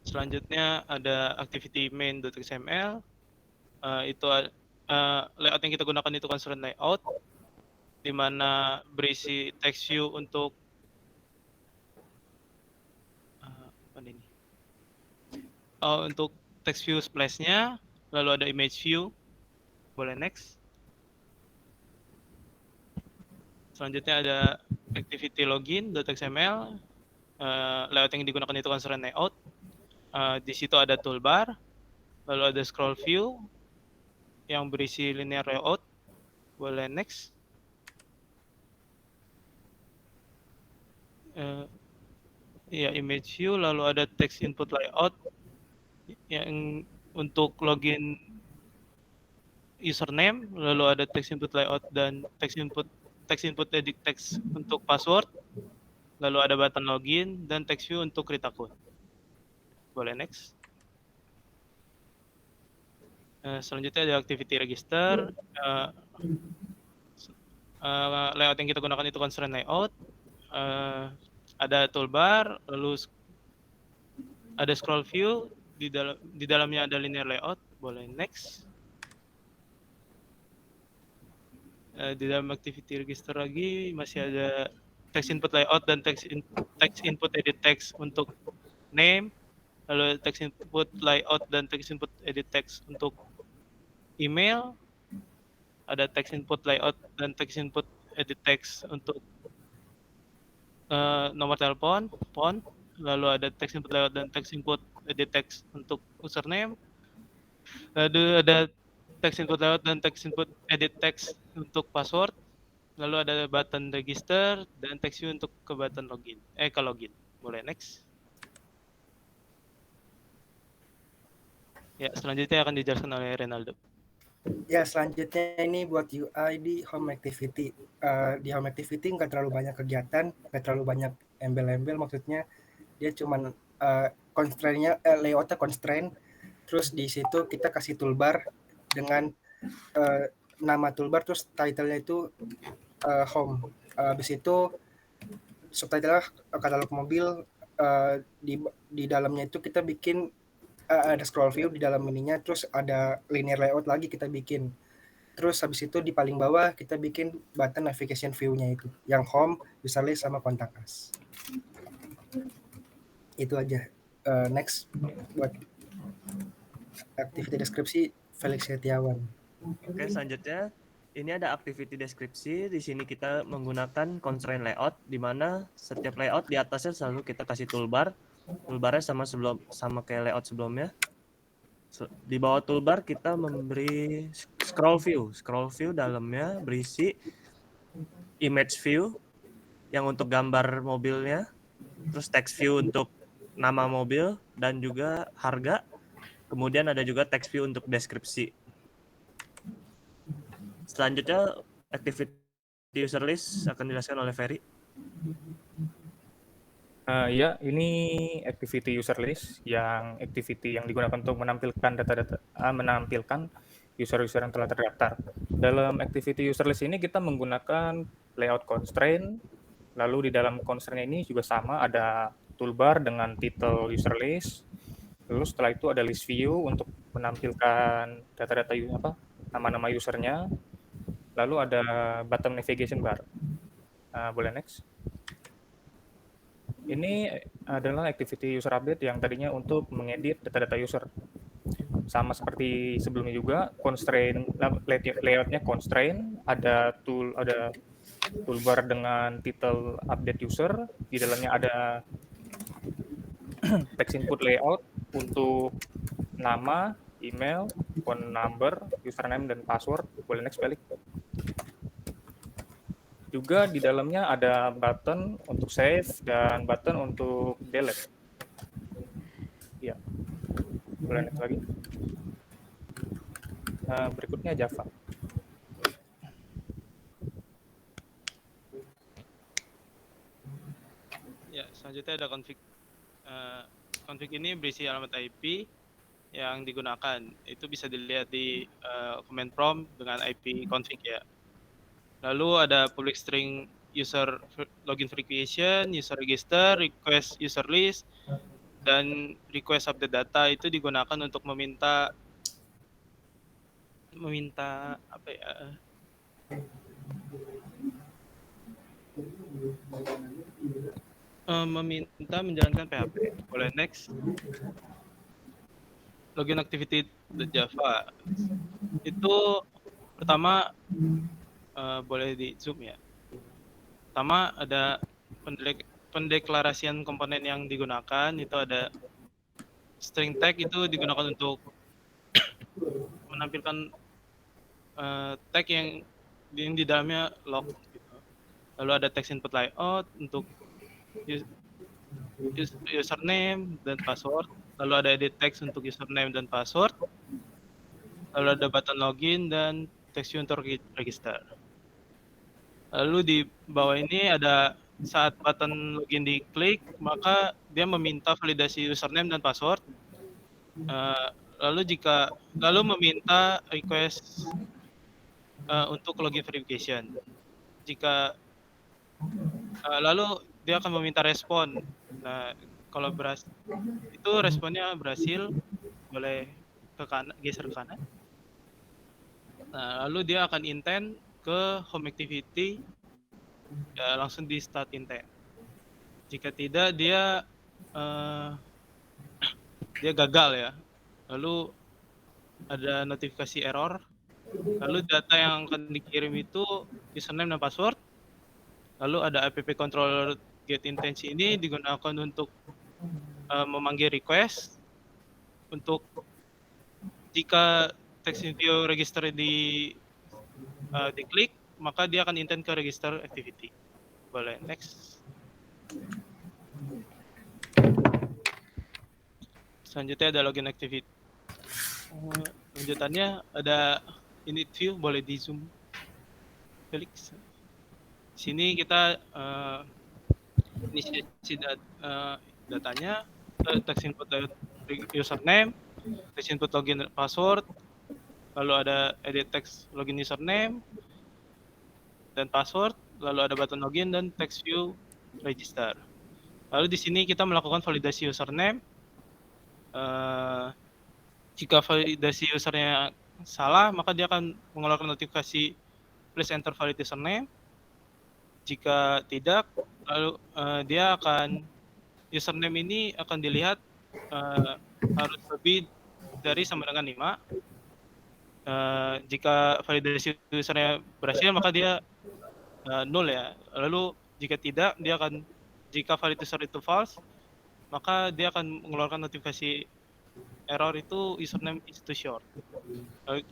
Selanjutnya ada activity main.xml. Itu layout yang kita gunakan itu constraint layout, di mana berisi text view untuk untuk text view splash-nya, lalu ada image view. Boleh next. Selanjutnya ada activity login.xml. Layout yang digunakan itu constraint layout. Di situ ada toolbar, lalu ada scroll view yang berisi linear layout. Boleh next. Ya, image view, lalu ada text input layout yang untuk login username, lalu ada text input layout dan text input edit text untuk password, lalu ada button login dan text view untuk create akun. Boleh next. Selanjutnya ada activity register. Layout yang kita gunakan itu constraint layout. Ada toolbar, lalu ada scroll view, di dalamnya ada linear layout. Boleh next. Di dalam activity register lagi masih ada text input layout dan text input edit text untuk name, lalu text input layout dan text input edit text untuk email, ada text input layout dan text input edit text untuk nomor telepon, phone, lalu ada text input layout dan text input edit text untuk username, lalu ada text input layout dan text input edit text untuk password, lalu ada button register dan text view untuk ke button login. Ke login. Boleh next. Ya, selanjutnya akan dijelaskan oleh Renaldo. Ya, selanjutnya ini buat UI di home activity. Di home activity nggak terlalu banyak kegiatan, nggak terlalu banyak embel-embel, maksudnya dia cuman constraint-nya, layout-nya constraint, terus di situ kita kasih toolbar dengan nama toolbar, terus title-nya itu home. Habis itu subtitle-nya katalog mobil, di dalamnya itu kita bikin ada scroll view di dalam ininya, terus ada linear layout lagi kita bikin. Terus habis itu di paling bawah kita bikin button navigation view-nya itu, yang home, user list, sama contact us. Itu aja. Next buat activity deskripsi Felix Setiawan. Oke, selanjutnya ini ada activity deskripsi. Di sini kita menggunakan constraint layout, di mana setiap layout di atasnya selalu kita kasih toolbar. Toolbarnya sama kayak layout sebelumnya. Di bawah toolbar kita memberi scroll view. Scroll view dalamnya berisi image view yang untuk gambar mobilnya, terus text view untuk nama mobil dan juga harga. Kemudian ada juga text view untuk deskripsi. Selanjutnya activity user list akan dijelaskan oleh Ferry. Ya, ini activity user list yang activity yang digunakan untuk menampilkan data-data, menampilkan user-user yang telah terdaftar. Dalam activity user list ini kita menggunakan layout constraint, lalu di dalam constraint ini juga sama, ada toolbar dengan title user list, lalu setelah itu ada list view untuk menampilkan data-data nama-nama usernya, lalu ada button navigation bar. Boleh next. Ini adalah activity user update yang tadinya untuk mengedit data-data user. Sama seperti sebelumnya juga, constraint layoutnya constraint, ada toolbar dengan title update user, di dalamnya ada text input layout untuk nama, email, phone number, username, dan password. Boleh next balik. Juga di dalamnya ada button untuk save dan button untuk delete. Ya, boleh next lagi. Berikutnya Java. Ya, selanjutnya ada config. Config ini berisi alamat IP yang digunakan. Itu bisa dilihat di command prompt dengan IP config ya. Lalu ada public string user login verification, user register, request user list, dan request update data. Itu digunakan untuk meminta apa ya? Meminta menjalankan PHP. Boleh next. Login activity Java. Itu pertama boleh di zoom ya. Pertama ada pendeklarasian komponen yang digunakan, itu ada string tag, itu digunakan untuk menampilkan tag yang di dalamnya log gitu. Lalu ada text input layout untuk username dan password, lalu ada edit text untuk username dan password, lalu ada button login dan text view untuk register. Lalu di bawah ini ada saat button login diklik, maka dia meminta validasi username dan password. Lalu meminta request untuk login verification. Lalu dia akan meminta respon. Nah, kalau itu responnya berhasil, boleh ke kanan, geser ke kanan. Nah, lalu dia akan intent ke home activity, ya langsung di start intent. Jika tidak, dia gagal ya. Lalu ada notifikasi error. Lalu data yang akan dikirim itu username dan password. Lalu ada app controller get intention ini digunakan untuk memanggil request. Untuk jika text view register diklik, maka dia akan intent ke register activity. Boleh next. Selanjutnya ada login activity. Lanjutannya ada init view, boleh di zoom. Felix. Sini kita inisiasi datanya, text input username, text input login password, lalu ada edit text login username dan password, lalu ada button login dan text view register. Lalu di sini kita melakukan validasi username. Jika validasi usernya salah, maka dia akan mengeluarkan notifikasi please enter valid username. Jika tidak, lalu username ini akan dilihat harus lebih dari sama dengan 5. Jika validasi usernya berhasil, maka dia 0 ya. Lalu jika tidak, jika valid user itu false, maka dia akan mengeluarkan notifikasi error itu username is too short.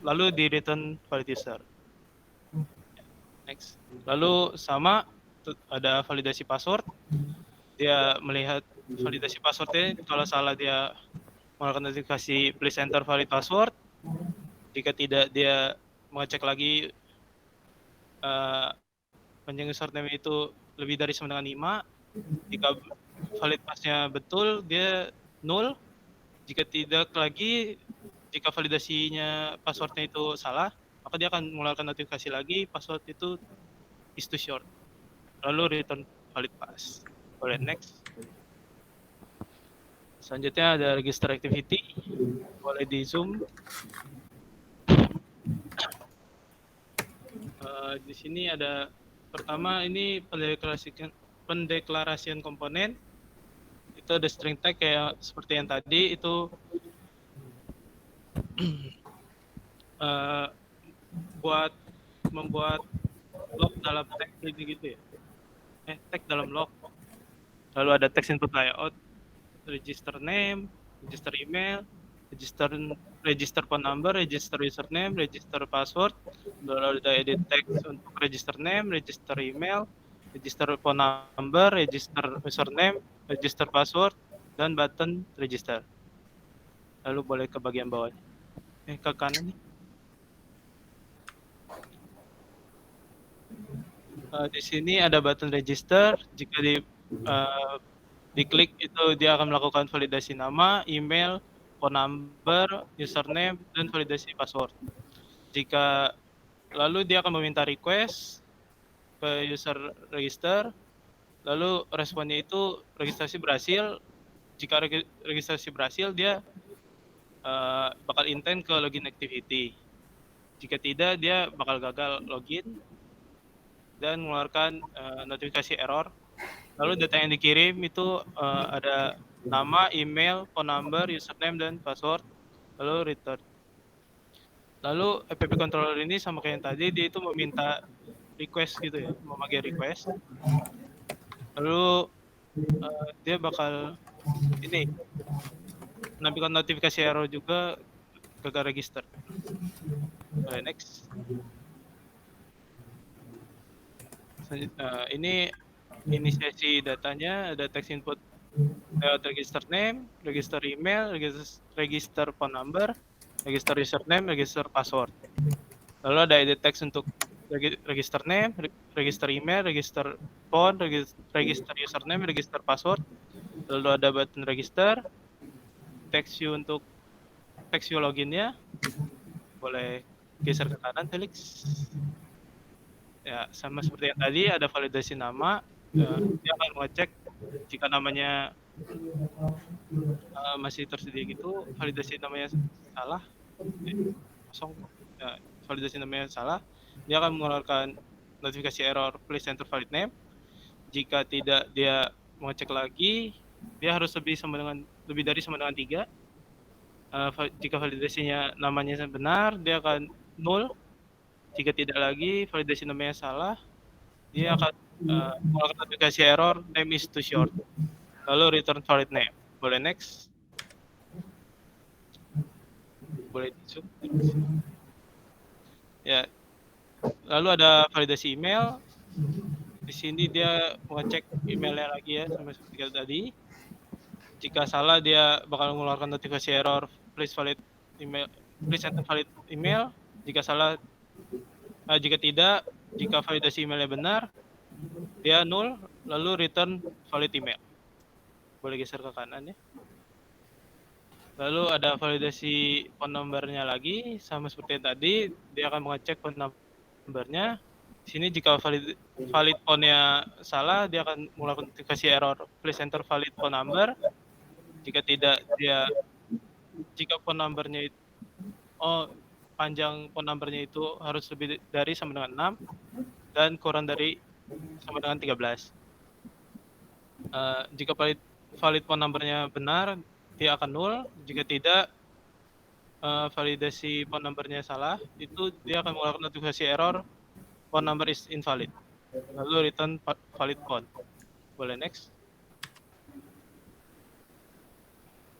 Lalu di return valid user. Next. Lalu sama ada validasi password. Dia melihat validasi passwordnya, kalau salah dia mengeluarkan notifikasi please enter valid password. Jika tidak, dia mengecek lagi panjang username itu lebih dari sama dengan 5. Jika valid passnya betul, dia 0. Jika tidak lagi, jika validasinya passwordnya itu salah, maka dia akan mengeluarkan notifikasi lagi password itu is too short. Lalu return valid pass. Boleh next. Selanjutnya ada register activity. Boleh di zoom. Di sini ada pertama ini pendeklarasian komponen. Itu ada string tag kayak seperti yang tadi itu membuat log dalam tag gitu ya. Tag dalam log. Lalu ada text input layout, register name, register email, register phone number, register username, register password. Lalu ada edit text untuk register name, register email, register phone number, register username, register password, dan button register. Lalu boleh ke bagian bawahnya. Ke kanan nih. Di sini ada button register. Jika diklik itu dia akan melakukan validasi nama, email, phone number, username, dan validasi password. Lalu dia akan meminta request ke user register, lalu responnya itu registrasi berhasil. Jika registrasi berhasil, dia bakal intent ke login activity. Jika tidak, dia bakal gagal login dan mengeluarkan notifikasi error. Lalu data yang dikirim itu ada nama, email, phone number, username, dan password, lalu return. Lalu app controller ini sama kayak yang tadi, dia itu meminta request gitu ya, memanggil request. Lalu dia bakal menampilkan notifikasi error juga gagal register. Next. Ini inisiasi datanya, ada text input lewat register name, register email, register phone number, register username, register password. Lalu ada edit text untuk register name, register email, register phone, register username, register password. Lalu ada button register, text view untuk text view loginnya. Boleh geser ke kanan, Felix. Ya, sama seperti yang tadi, ada validasi nama. Dia akan mengecek jika namanya masih tersedia gitu, validasi namanya salah, kosong, validasi namanya salah, dia dia akan mengeluarkan notifikasi error please enter valid name. Jika tidak, dia mengecek lagi, dia harus lebih dari sama dengan 3. Jika validasinya namanya benar, dia akan null. Jika tidak lagi, validasi namanya salah, dia akan mengeluarkan notifikasi error name is too short. Lalu return valid name. Boleh next? Boleh zoom? Ya. Lalu ada validasi email. Di sini dia mengecek emailnya lagi ya, sama seperti tadi. Jika salah, dia bakal mengeluarkan notifikasi error please enter valid email. Jika tidak, jika validasi emailnya benar, dia null, lalu return valid email. Boleh geser ke kanan ya. Lalu ada validasi phone number-nya lagi, sama seperti tadi, dia akan mengecek phone number-nya. Di sini jika valid phone-nya salah, dia akan mengeluarkan notifikasi error please enter valid phone number. Jika tidak, jika phone number-nya panjang phone number-nya itu harus lebih dari sama dengan 6 dan kurang dari sama dengan 13. Jika valid phone number-nya benar, dia akan null. Jika tidak, validasi phone number-nya salah, itu dia akan mengeluarkan notifikasi error phone number is invalid. Lalu return valid phone. Boleh next?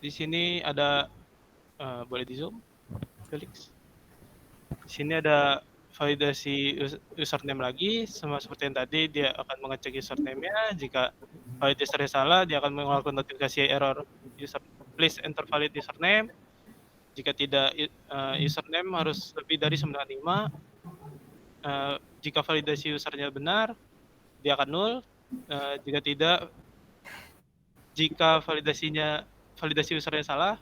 Di sini ada boleh di zoom, Felix. Di sini ada validasi username lagi, sama seperti yang tadi, dia akan mengecek username-nya. Jika validasinya salah, dia akan mengeluarkan notifikasi error please enter valid username. Jika tidak, username harus lebih dari 95. Jika validasi usernya benar, dia akan null. Jika tidak, jika validasi usernya salah,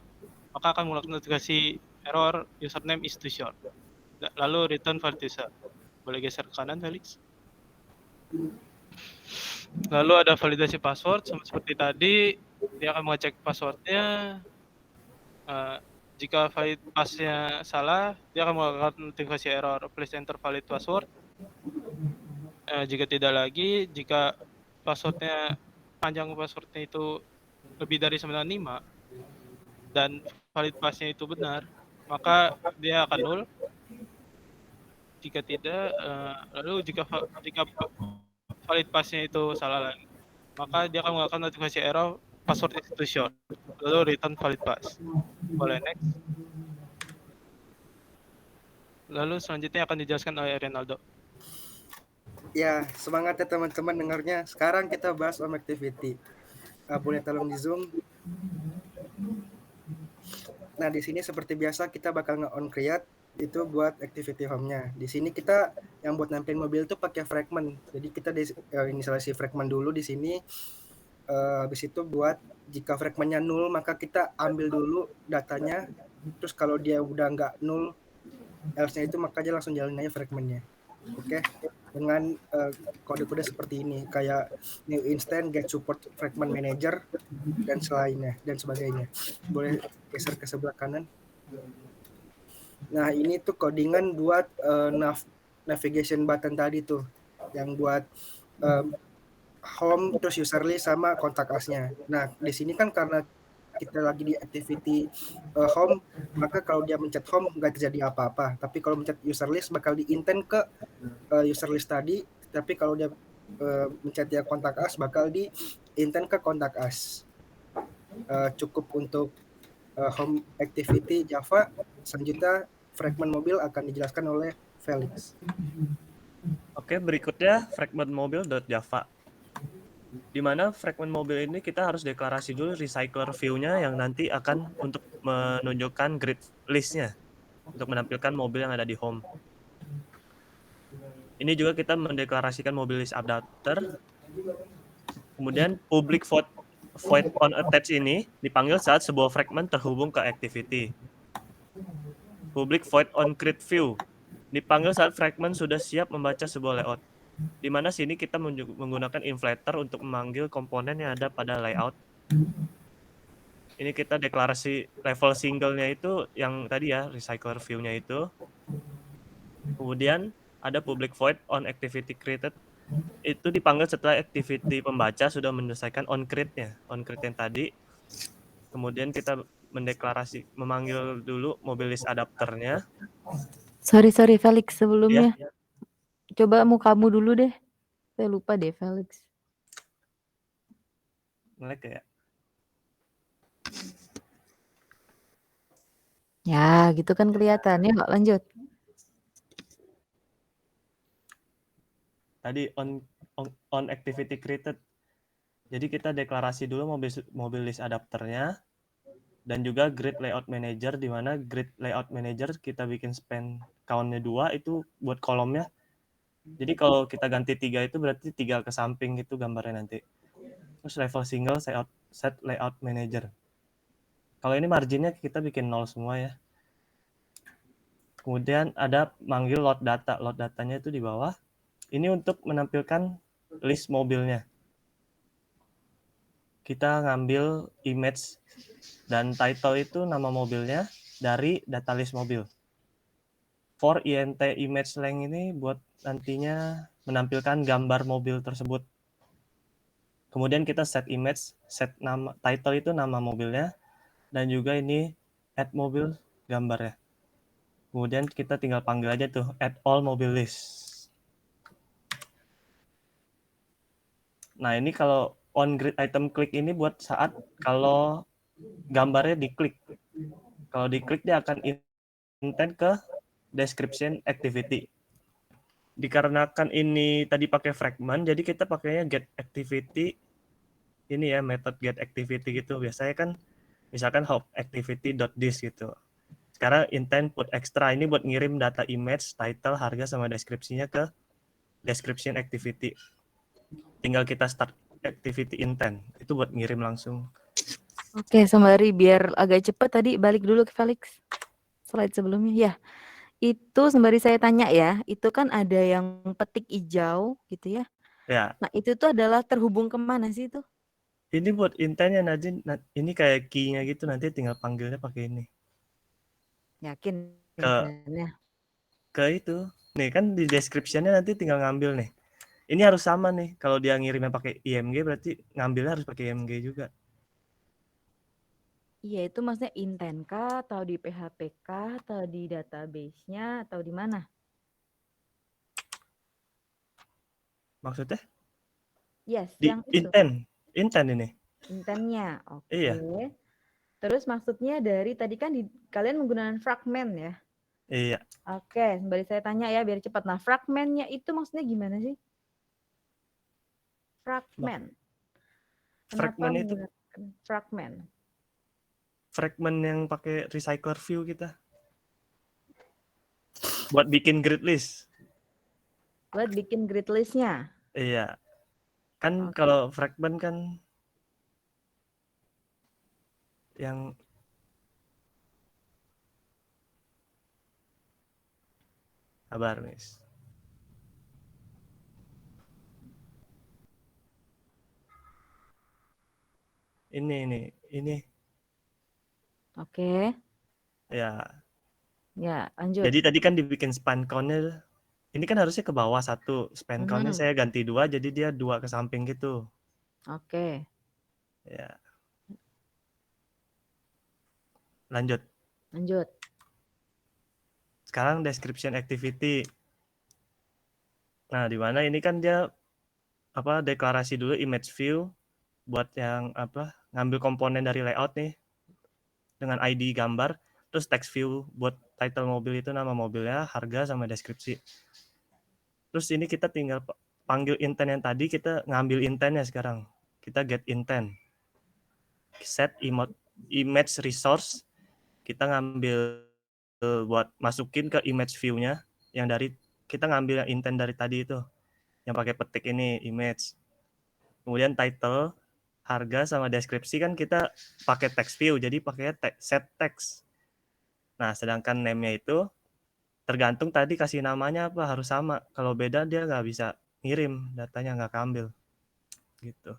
maka akan mengeluarkan notifikasi error username is too short. Lalu return valid user. Boleh geser ke kanan, Felix. Lalu ada validasi password, sama seperti tadi, dia akan mengecek passwordnya. Jika valid passnya salah, dia akan mengeluarkan notifikasi error please enter valid password. Jika tidak lagi, jika panjang passwordnya itu lebih dari 95 dan valid passnya itu benar, maka dia akan null. Jika tidak, lalu jika valid passnya itu salah lagi, maka dia akan mengeluarkan notifikasi error password is too short. Lalu return valid pass. Boleh next. Lalu selanjutnya akan dijelaskan oleh Renaldo. Ya, semangat ya teman-teman dengarnya. Sekarang kita bahas Home Activity. Boleh tolong di zoom. Nah, di sini seperti biasa kita bakal nge-on create itu buat activity home-nya. Di sini kita yang buat nampilin mobil itu pakai fragment. Jadi kita inisialisasi fragment dulu di sini. Habis itu buat jika fragmentnya 0, maka kita ambil dulu datanya. Terus kalau dia udah nggak 0, else-nya itu maka dia langsung jalanin aja fragmentnya. Oke, dengan kode-kode seperti ini, kayak new instant, get support fragment manager, dan selainnya dan sebagainya. Boleh geser ke sebelah kanan. Nah, ini tuh codingan buat navigation button tadi tuh, yang buat home terus user list sama kontak us-nya. Nah, di sini kan karena kita lagi di activity home, maka kalau dia mencet home nggak terjadi apa-apa. Tapi kalau mencet user list bakal di-intent ke user list tadi. Tapi kalau dia mencet yang kontak us bakal di-intent ke kontak us. Cukup untuk home activity Java. Selanjutnya fragment mobil akan dijelaskan oleh Felix. Oke, berikutnya fragment mobil.java. Di mana fragment mobil ini kita harus deklarasi dulu recycler view-nya yang nanti akan untuk menunjukkan grid list-nya untuk menampilkan mobil yang ada di home. Ini juga kita mendeklarasikan mobil list updater. Kemudian public void on attach ini dipanggil saat sebuah fragment terhubung ke activity. Public void on grid view dipanggil saat fragment sudah siap membaca sebuah layout. Di mana sini kita menggunakan inflator untuk memanggil komponen yang ada pada layout. Ini kita deklarasi level single-nya itu yang tadi ya, recycler view-nya itu. Kemudian ada public void on activity created. Itu dipanggil setelah activity pembaca sudah menyelesaikan on create-nya. On create yang tadi. Kemudian kita memanggil dulu mobil list adapternya. Sorry Felix, Ya, sebelumnya coba mukamu dulu deh. Saya lupa deh Felix. nge-lag ya. Ya, gitu kan kelihatan. Yuk, lanjut. Tadi on activity created. Jadi kita deklarasi dulu mobil list adapternya dan juga grid layout manager, di mana grid layout manager kita bikin span count-nya 2 itu buat kolomnya. Jadi kalau kita ganti 3 itu berarti 3 ke samping gitu gambarnya nanti. Terus level single set layout manager. Kalau ini marginnya kita bikin 0 semua ya. Kemudian ada manggil load data. Load datanya itu di bawah. Ini untuk menampilkan list mobilnya. Kita ngambil image dan title itu nama mobilnya dari data list mobil. For int image length ini buat nantinya menampilkan gambar mobil tersebut. Kemudian kita set image, set nama title itu nama mobilnya, dan juga ini add mobil gambarnya. Kemudian kita tinggal panggil aja tuh add all mobil list. Nah ini kalau on grid item click ini buat saat kalau gambarnya diklik. Kalau diklik dia akan intent ke description activity. Dikarenakan ini tadi pakai fragment, jadi kita pakainya get activity ini ya, method get activity gitu. Biasanya kan misalkan hop activity.this gitu. Sekarang intent put extra ini buat ngirim data image, title, harga sama deskripsinya ke description activity. Tinggal kita start activity intent. Itu buat ngirim langsung. Oke, sembari biar agak cepat tadi balik dulu ke Felix. Slide sebelumnya ya. Itu sembari saya tanya ya, itu kan ada yang petik hijau gitu ya. Ya. Nah, itu tuh adalah terhubung kemana sih itu? Ini buat intentnya Najin, ini kayak key-nya gitu, nanti tinggal panggilnya pakai ini. Yakin? Ke itu. Nih kan di description-nya nanti tinggal ngambil nih. Ini harus sama nih. Kalau dia ngirimnya pakai IMG berarti ngambilnya harus pakai IMG juga. Iya, itu maksudnya intent kah atau di PHP kah atau di database-nya atau di mana? Maksudnya? Yes, di yang itu. Intent ini. Intentnya, oke. Iya. Terus maksudnya dari tadi kan kalian menggunakan fragment ya? Iya. Oke, sembari saya tanya ya biar cepat. Nah, fragmentnya itu maksudnya gimana sih? Fragment. Fragment itu fragment. Fragment yang pakai recycler view kita. Buat bikin grid list. Buat bikin grid list-nya. Iya. Kan kalau fragment kan yang kabar, Miss. Ini. Oke. Ya. Ya, lanjut. Jadi tadi kan dibikin span count-nya. Ini kan harusnya ke bawah 1. Span count-nya saya ganti 2, jadi dia 2 ke samping gitu. Oke. Ya. Lanjut. Sekarang description activity. Nah, di mana ini kan dia deklarasi dulu image view buat yang ngambil komponen dari layout nih dengan ID gambar, terus text view buat title mobil itu nama mobilnya, harga sama deskripsi. Terus ini kita tinggal panggil intent yang tadi, kita ngambil intentnya sekarang. Kita get intent. Set image resource, kita ngambil buat masukin ke image view-nya yang dari kita ngambil yang intent dari tadi itu. Yang pakai petik ini image. Kemudian title, harga sama deskripsi kan kita pakai text view, jadi pakai set text. Nah, sedangkan name-nya itu tergantung tadi kasih namanya apa, harus sama. Kalau beda dia nggak bisa ngirim, datanya nggak keambil. Gitu.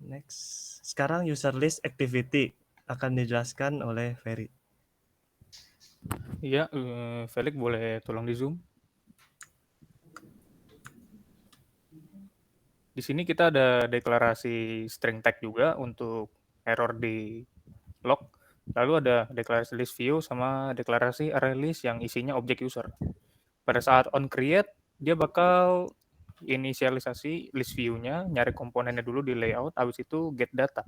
Next. Sekarang user list activity akan dijelaskan oleh Ferry. Iya, Felix boleh tolong di zoom. Di sini kita ada deklarasi string tag juga untuk error di log. Lalu ada deklarasi list view sama deklarasi array list yang isinya objek user. Pada saat on create, dia bakal inisialisasi list view-nya, nyari komponennya dulu di layout, habis itu get data.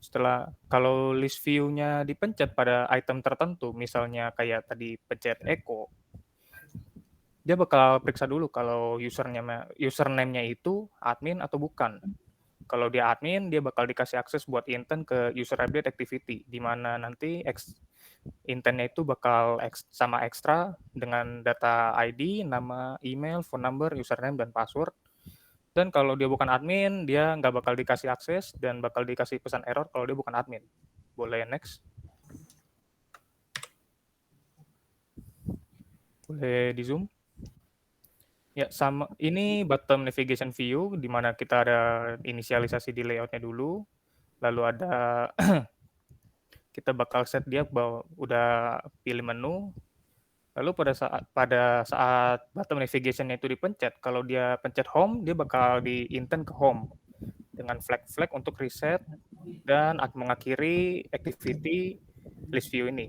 Setelah kalau list view-nya dipencet pada item tertentu, misalnya kayak tadi pencet echo, dia bakal periksa dulu kalau username-nya itu admin atau bukan. Kalau dia admin, dia bakal dikasih akses buat intent ke user update activity, di mana nanti intentnya itu bakal sama ekstra dengan data ID, nama, email, phone number, username, dan password. Dan kalau dia bukan admin, dia nggak bakal dikasih akses dan bakal dikasih pesan error kalau dia bukan admin. Boleh next. Boleh di zoom. Ya, sama ini bottom navigation view di mana kita ada inisialisasi di layoutnya dulu. Lalu ada kita bakal set dia bahwa udah pilih menu. Lalu pada saat bottom navigation-nya itu dipencet, kalau dia pencet home, dia bakal di-intent ke home dengan flag untuk reset dan mengakhiri activity list view ini.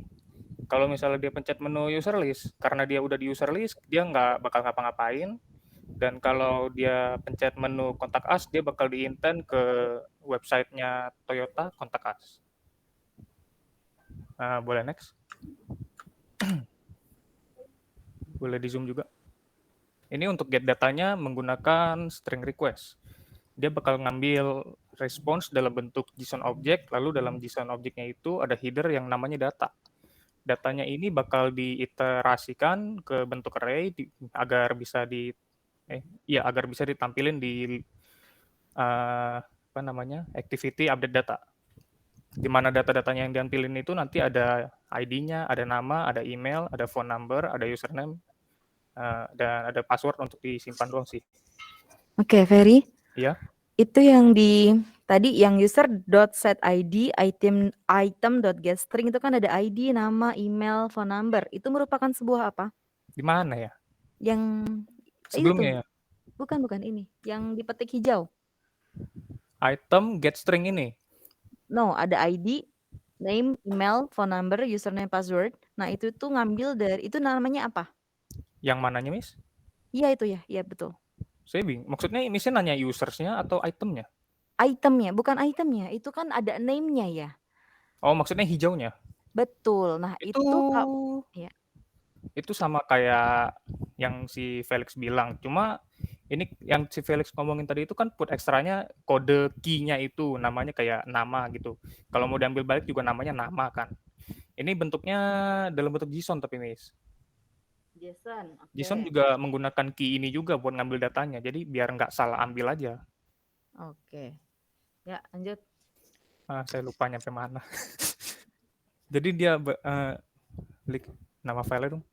Kalau misalnya dia pencet menu user list, karena dia udah di user list, dia nggak bakal ngapa-ngapain. Dan kalau dia pencet menu kontak us, dia bakal di-intent ke website-nya Toyota kontak us. Boleh next. Boleh di zoom juga. Ini untuk get datanya menggunakan string request. Dia bakal ngambil response dalam bentuk JSON object, lalu dalam JSON object-nya itu ada header yang namanya data. Datanya ini bakal diiterasikan ke bentuk array agar bisa ditampilin di activity update data. Di mana data-datanya yang diampilin itu nanti ada ID-nya, ada nama, ada email, ada phone number, ada username, dan ada password untuk disimpan doang sih. Oke, Ferry. Ya. Itu yang tadi yang user.setId item.getString itu kan ada ID, nama, email, phone number. Itu merupakan sebuah apa? Di mana ya? Yang sebelumnya itu. Ya. Bukan ini, yang dipetik hijau. Item getString ini. No, ada ID, name, email, phone number, username, password. Nah, itu tuh ngambil dari itu namanya apa? Yang mananya, Miss? Iya itu ya, iya betul. Saya bingung. Maksudnya Miss nanya usersnya atau itemnya? Itemnya, bukan itemnya. Itu kan ada name-nya ya. Oh, maksudnya hijaunya? Betul. Nah, itu ya. Itu sama kayak yang si Felix bilang. Cuma ini yang si Felix ngomongin tadi itu kan put ekstranya kode key-nya itu namanya kayak nama gitu. Kalau mau diambil balik juga namanya nama kan. Ini bentuknya dalam bentuk JSON tapi Miss. JSON. Okay. JSON juga menggunakan key ini juga buat ngambil datanya. Jadi biar nggak salah ambil aja. Oke. Ya, lanjut. Saya lupa nyampe mana. Jadi dia nama file dong.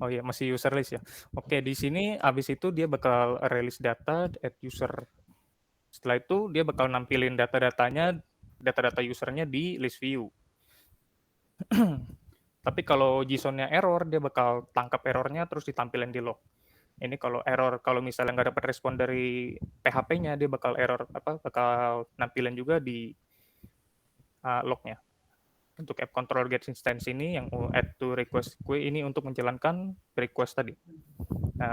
Oh iya, masih user list ya. Oke, di sini abis itu dia bakal release data at user. Setelah itu dia bakal nampilin data-datanya, data-data usernya di list view. Tapi kalau JSON-nya error, dia bakal tangkap errornya terus ditampilin di log. Ini kalau error, kalau misalnya nggak dapat respon dari PHP-nya, dia bakal bakal nampilin juga di lognya. Untuk app control get instance ini yang add to request queue ini untuk menjalankan request tadi.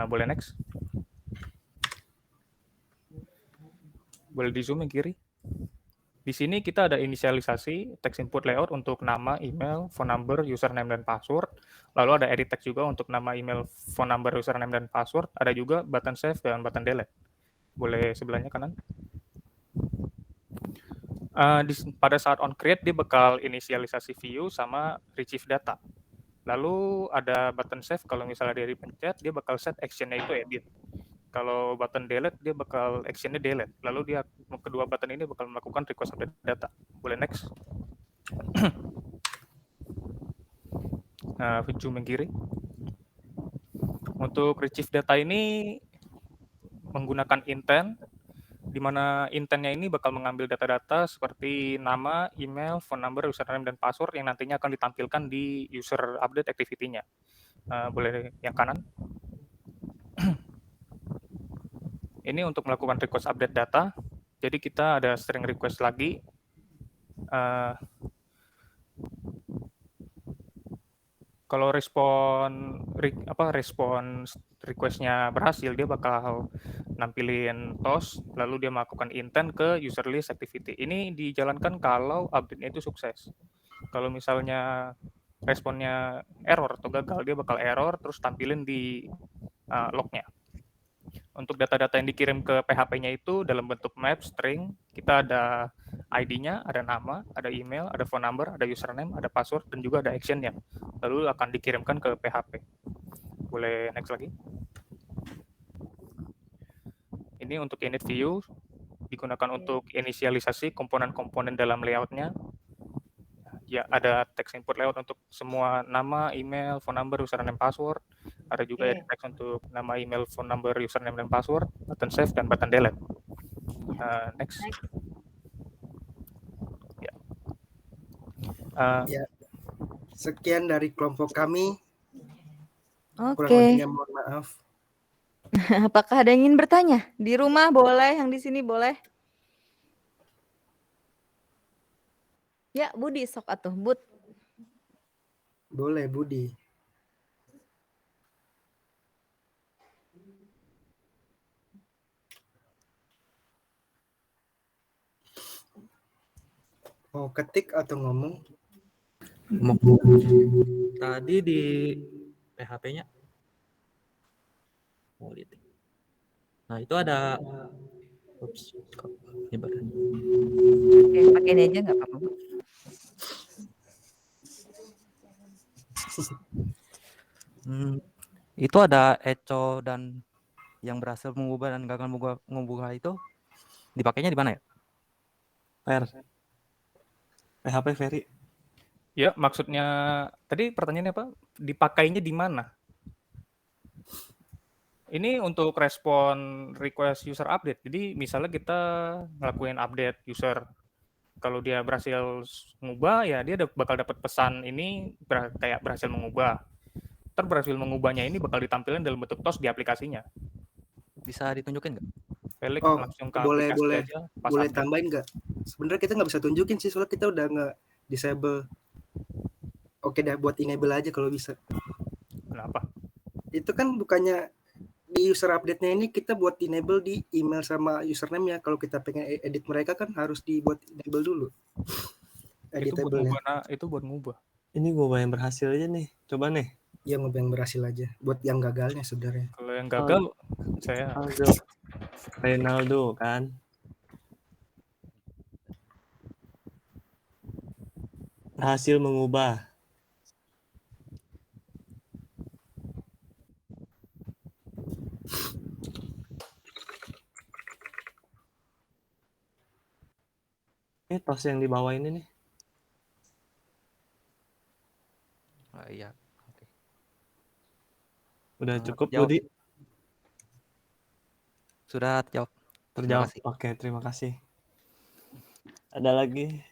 Boleh next. Boleh di zoom yang kiri. Di sini kita ada inisialisasi text input layout untuk nama, email, phone number, username, dan password. Lalu ada edit text juga untuk nama, email, phone number, username, dan password. Ada juga button save dan button delete. Boleh sebelahnya kanan. Pada saat on create, dia bakal inisialisasi view sama retrieve data. Lalu ada button save, kalau misalnya dia dipencet, dia bakal set action-nya itu edit. Kalau button delete, dia bakal action-nya delete. Lalu dia kedua button ini bakal melakukan request update data. Boleh next. Zoom yang kiri. Untuk retrieve data ini menggunakan intent, di mana intentnya ini bakal mengambil data-data seperti nama, email, phone number, username, dan password yang nantinya akan ditampilkan di user update activity-nya. Boleh yang kanan. Ini untuk melakukan request update data. Jadi kita ada string request lagi. Kalau respon request-nya berhasil, dia bakal nampilin toast, lalu dia melakukan intent ke user list activity. Ini dijalankan kalau update-nya itu sukses. Kalau misalnya responnya error atau gagal, dia bakal error terus tampilin di log-nya. Untuk data-data yang dikirim ke PHP-nya itu dalam bentuk map, string, kita ada ID-nya, ada nama, ada email, ada phone number, ada username, ada password, dan juga ada action-nya. Lalu akan dikirimkan ke PHP. Boleh next lagi. Ini untuk init view, digunakan untuk inisialisasi komponen-komponen dalam layout-nya. Ya, ada text input layout untuk semua nama, email, phone number, username, password. Ada juga edit text untuk nama, email, phone number, username, dan password, button save, dan button delete. Next. Ya. Ya. Sekian dari kelompok kami. Kurang Oke. lebihnya mohon maaf. Apakah ada yang ingin bertanya? Di rumah boleh, yang di sini boleh. Ya, Budi sok atuh, Bud. Boleh, Budi. Mau ketik atau ngomong? Tadi di PHP-nya. Mau lihat. Nah, itu ada kok nyebaran. Oke, pakai ini aja nggak apa-apa, Bu. Itu ada echo dan yang berhasil mengubah dan gagal mengubah itu dipakainya di mana ya? PHP Ferry. Ya, maksudnya tadi pertanyaannya apa? Dipakainya di mana? Ini untuk respon request user update. Jadi misalnya kita ngelakuin update user, kalau dia berhasil mengubah, ya dia bakal dapat pesan ini kayak berhasil mengubah. Berhasil mengubahnya ini bakal ditampilkan dalam bentuk toast di aplikasinya. Bisa ditunjukin nggak? Felix Oh, langsung ke boleh aplikasi boleh aja. Pas boleh update. tambahin nggak? Sebenarnya kita nggak bisa tunjukin sih, soalnya kita udah nggak disable. Oke dah, buat enable aja kalau bisa. Kenapa? Itu kan bukannya di user update-nya ini kita buat enable di email sama username-nya. Kalau kita pengen edit mereka kan harus dibuat enable dulu. Editable-nya. Itu buat ngubah. Ini ngubah yang berhasil aja nih. Coba nih. Ya ngubah yang berhasil aja. Buat yang gagalnya sebenarnya. Kalau yang gagal, saya Ronaldo kan. Berhasil mengubah. Ini tos yang di bawah ini nih. Iya. Oke. Udah cukup, Jawab. Budi? Sudah jawab. Terjawab. Oke, terima kasih. Ada lagi?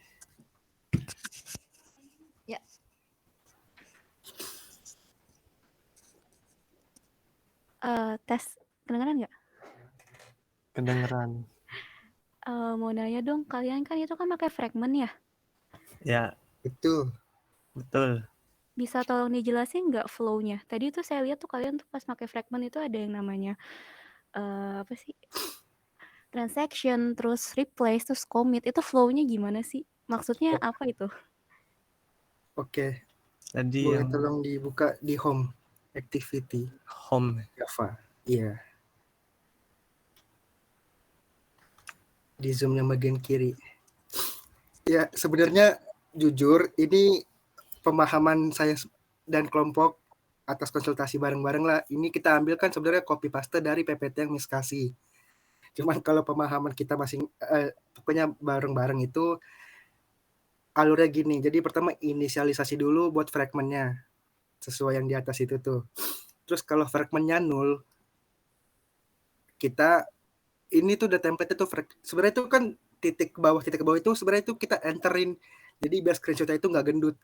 Ya. Tes kedengeran nggak? Kedengeran. Mau nanya dong, kalian kan itu kan pakai fragment ya? Ya. Itu. Betul. Bisa tolong dijelasin nggak flow-nya? Tadi tuh saya lihat tuh kalian tuh pas pakai fragment itu ada yang namanya apa sih? Transaction, terus replace, terus commit. Itu flow-nya gimana sih? Maksudnya apa itu? Oke. Tadi boleh yang tolong dibuka di home activity. Home. Java. Iya. Di zoom yang bagian kiri. Ya, sebenarnya jujur ini pemahaman saya dan kelompok atas konsultasi bareng-bareng lah. Ini kita ambil kan sebenarnya copy paste dari PPT yang Miss kasih. Cuman kalau pemahaman kita masing pokoknya bareng-bareng itu alurnya gini. Jadi pertama inisialisasi dulu buat fragmentnya sesuai yang di atas itu tuh. Terus kalau fragmentnya 0, kita ini tuh udah template itu sebenarnya itu kan titik ke bawah itu sebenarnya itu kita enterin. Jadi biar screenshotnya itu nggak gendut.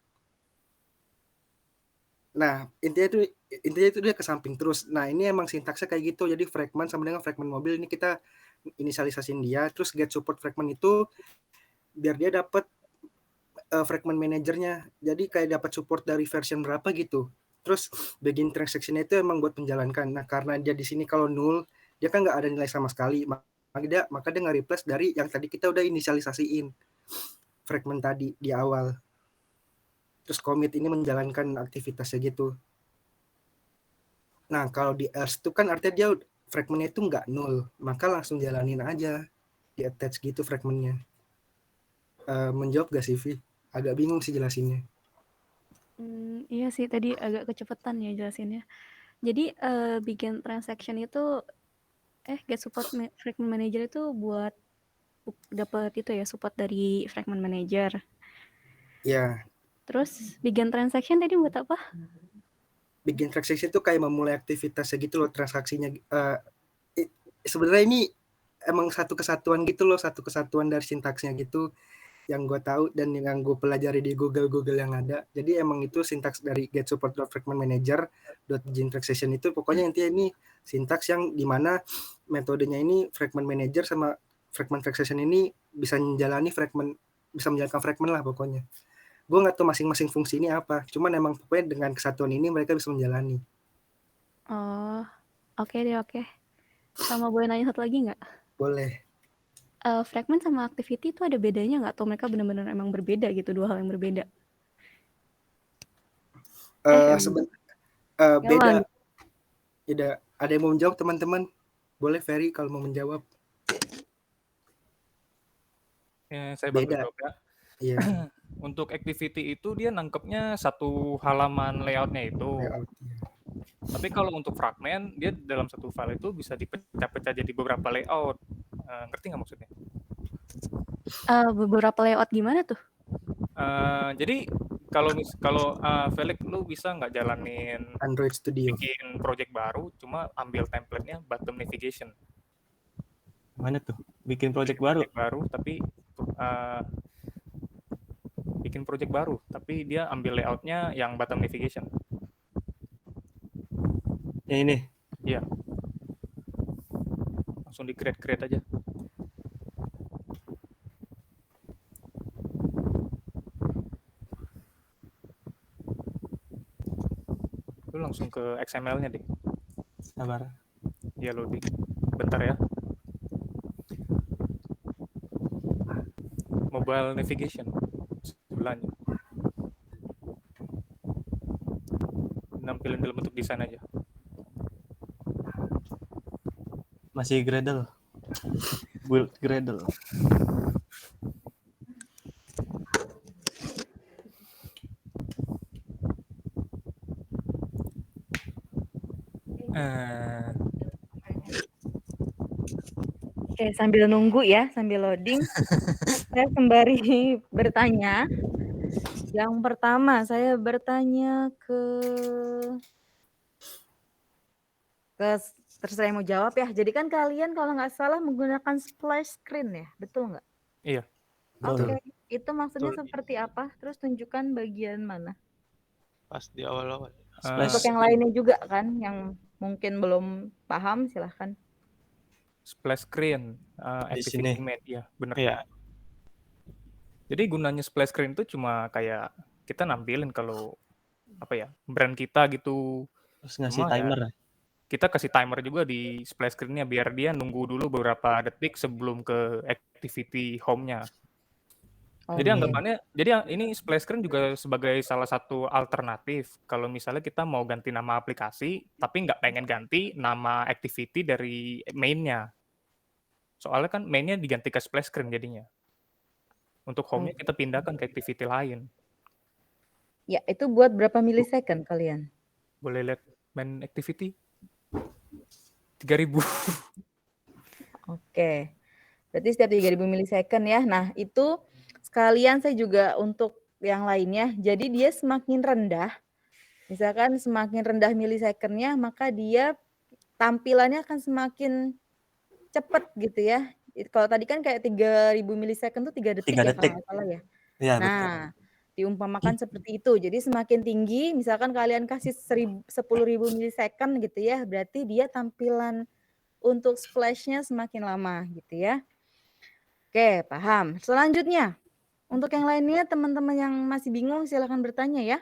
Nah, intinya itu dia ke samping terus. Nah, ini emang sintaksnya kayak gitu. Jadi fragment sama dengan fragment mobil ini kita inisialisasiin dia, terus get support fragment itu biar dia dapat fragment manajernya. Jadi kayak dapat support dari version berapa gitu. Terus begin transaction itu emang buat menjalankan. Nah, karena dia di sini kalau null, dia kan nggak ada nilai sama sekali. Maka dia nge-replace dari yang tadi kita udah inisialisasiin fragment tadi di awal. Terus commit ini menjalankan aktivitasnya gitu. Nah, kalau di else itu kan artinya dia fragmentnya itu nggak null, maka langsung jalanin aja di attach gitu fragmentnya. Menjawab gak sih, Vi? Agak bingung sih jelasinnya. Iya sih tadi agak kecepatan ya jelasinnya. Jadi bikin transaction itu get support fragment manager itu buat dapat itu ya support dari fragment manager. Ya, Terus bikin transaction tadi buat apa? bikin transaksi itu kayak memulai aktivitasnya gitu loh, transaksinya. Sebenarnya ini emang satu kesatuan gitu loh, satu kesatuan dari sintaksnya gitu yang gue tahu dan yang gue pelajari di Google yang ada. Jadi emang itu sintaks dari get support fragment manager .begin transaction itu pokoknya intinya ini sintaks yang dimana metodenya ini fragment manager sama fragment transaction ini bisa menjalankan fragment lah pokoknya. Gue nggak tahu masing-masing fungsi ini apa, cuman emang pokoknya dengan kesatuan ini mereka bisa menjalani. Oh, oke deh, oke. Sama boleh nanya satu lagi nggak? Boleh. Fragment sama activity itu ada bedanya nggak? Atau mereka benar-benar emang berbeda gitu, dua hal yang berbeda? Beda. Ada yang mau menjawab teman-teman? Boleh Ferry kalau mau menjawab. Saya bantu Beda. jawab ya. Iya. Untuk activity itu dia nangkepnya satu halaman layoutnya itu. Layout, iya. Tapi kalau untuk fragment, dia dalam satu file itu bisa dipecah-pecah jadi beberapa layout. Ngerti nggak maksudnya? Beberapa layout gimana tuh? Jadi kalau Felix, lu bisa nggak jalanin Android Studio? Bikin project baru, cuma ambil template-nya bottom navigation. Mana tuh? Bikin project baru? Tapi bikin project baru, tapi dia ambil layoutnya yang bottom navigation. Yang ini? Iya. Langsung di create aja. Lu langsung ke XML-nya deh. Sabar. Iya loading. Bentar ya. Mobile navigation sebelahnya. Nampilin dalam bentuk desain aja. Masih Gradle. Build Gradle. Oke, sambil nunggu ya, sambil loading, saya sembari bertanya. Yang pertama, saya bertanya terserah yang mau jawab ya. Jadi kan kalian kalau nggak salah menggunakan splash screen ya, betul nggak? Iya. Oke, itu maksudnya seperti apa? Terus tunjukkan bagian mana? Pas di awal-awal. Untuk yang lainnya juga kan, yang mungkin belum paham silahkan. Splash screen, activity image, ya bener. Iya. Jadi gunanya splash screen itu cuma kayak kita nampilin kalau apa ya, brand kita gitu. Terus ngasih timer. Ya, kita kasih timer juga di splash screen-nya biar dia nunggu dulu beberapa detik sebelum ke activity home-nya. Jadi anggapannya, jadi ini splash screen juga sebagai salah satu alternatif kalau misalnya kita mau ganti nama aplikasi, tapi nggak pengen ganti nama activity dari main-nya. Soalnya kan main-nya diganti ke splash screen jadinya. Untuk home-nya kita pindahkan ke activity lain. Ya, itu buat berapa milisecond kalian? Boleh lihat main activity? 3000. Oke. Berarti setiap 3000 milisecond ya. Nah, itu sekalian saya juga untuk yang lainnya. Jadi dia semakin rendah. Misalkan semakin rendah milisecondnya, maka dia tampilannya akan semakin cepat gitu ya. Kalau tadi kan kayak 3000 milisecond tuh 3 detik ya kalau nggak salah ya. Iya, nah, betul. Diumpamakan seperti itu. Jadi semakin tinggi, misalkan kalian kasih 10.000 milisecond gitu ya, berarti dia tampilan untuk splash-nya semakin lama gitu ya. Oke, paham. Selanjutnya, untuk yang lainnya teman-teman yang masih bingung silahkan bertanya ya.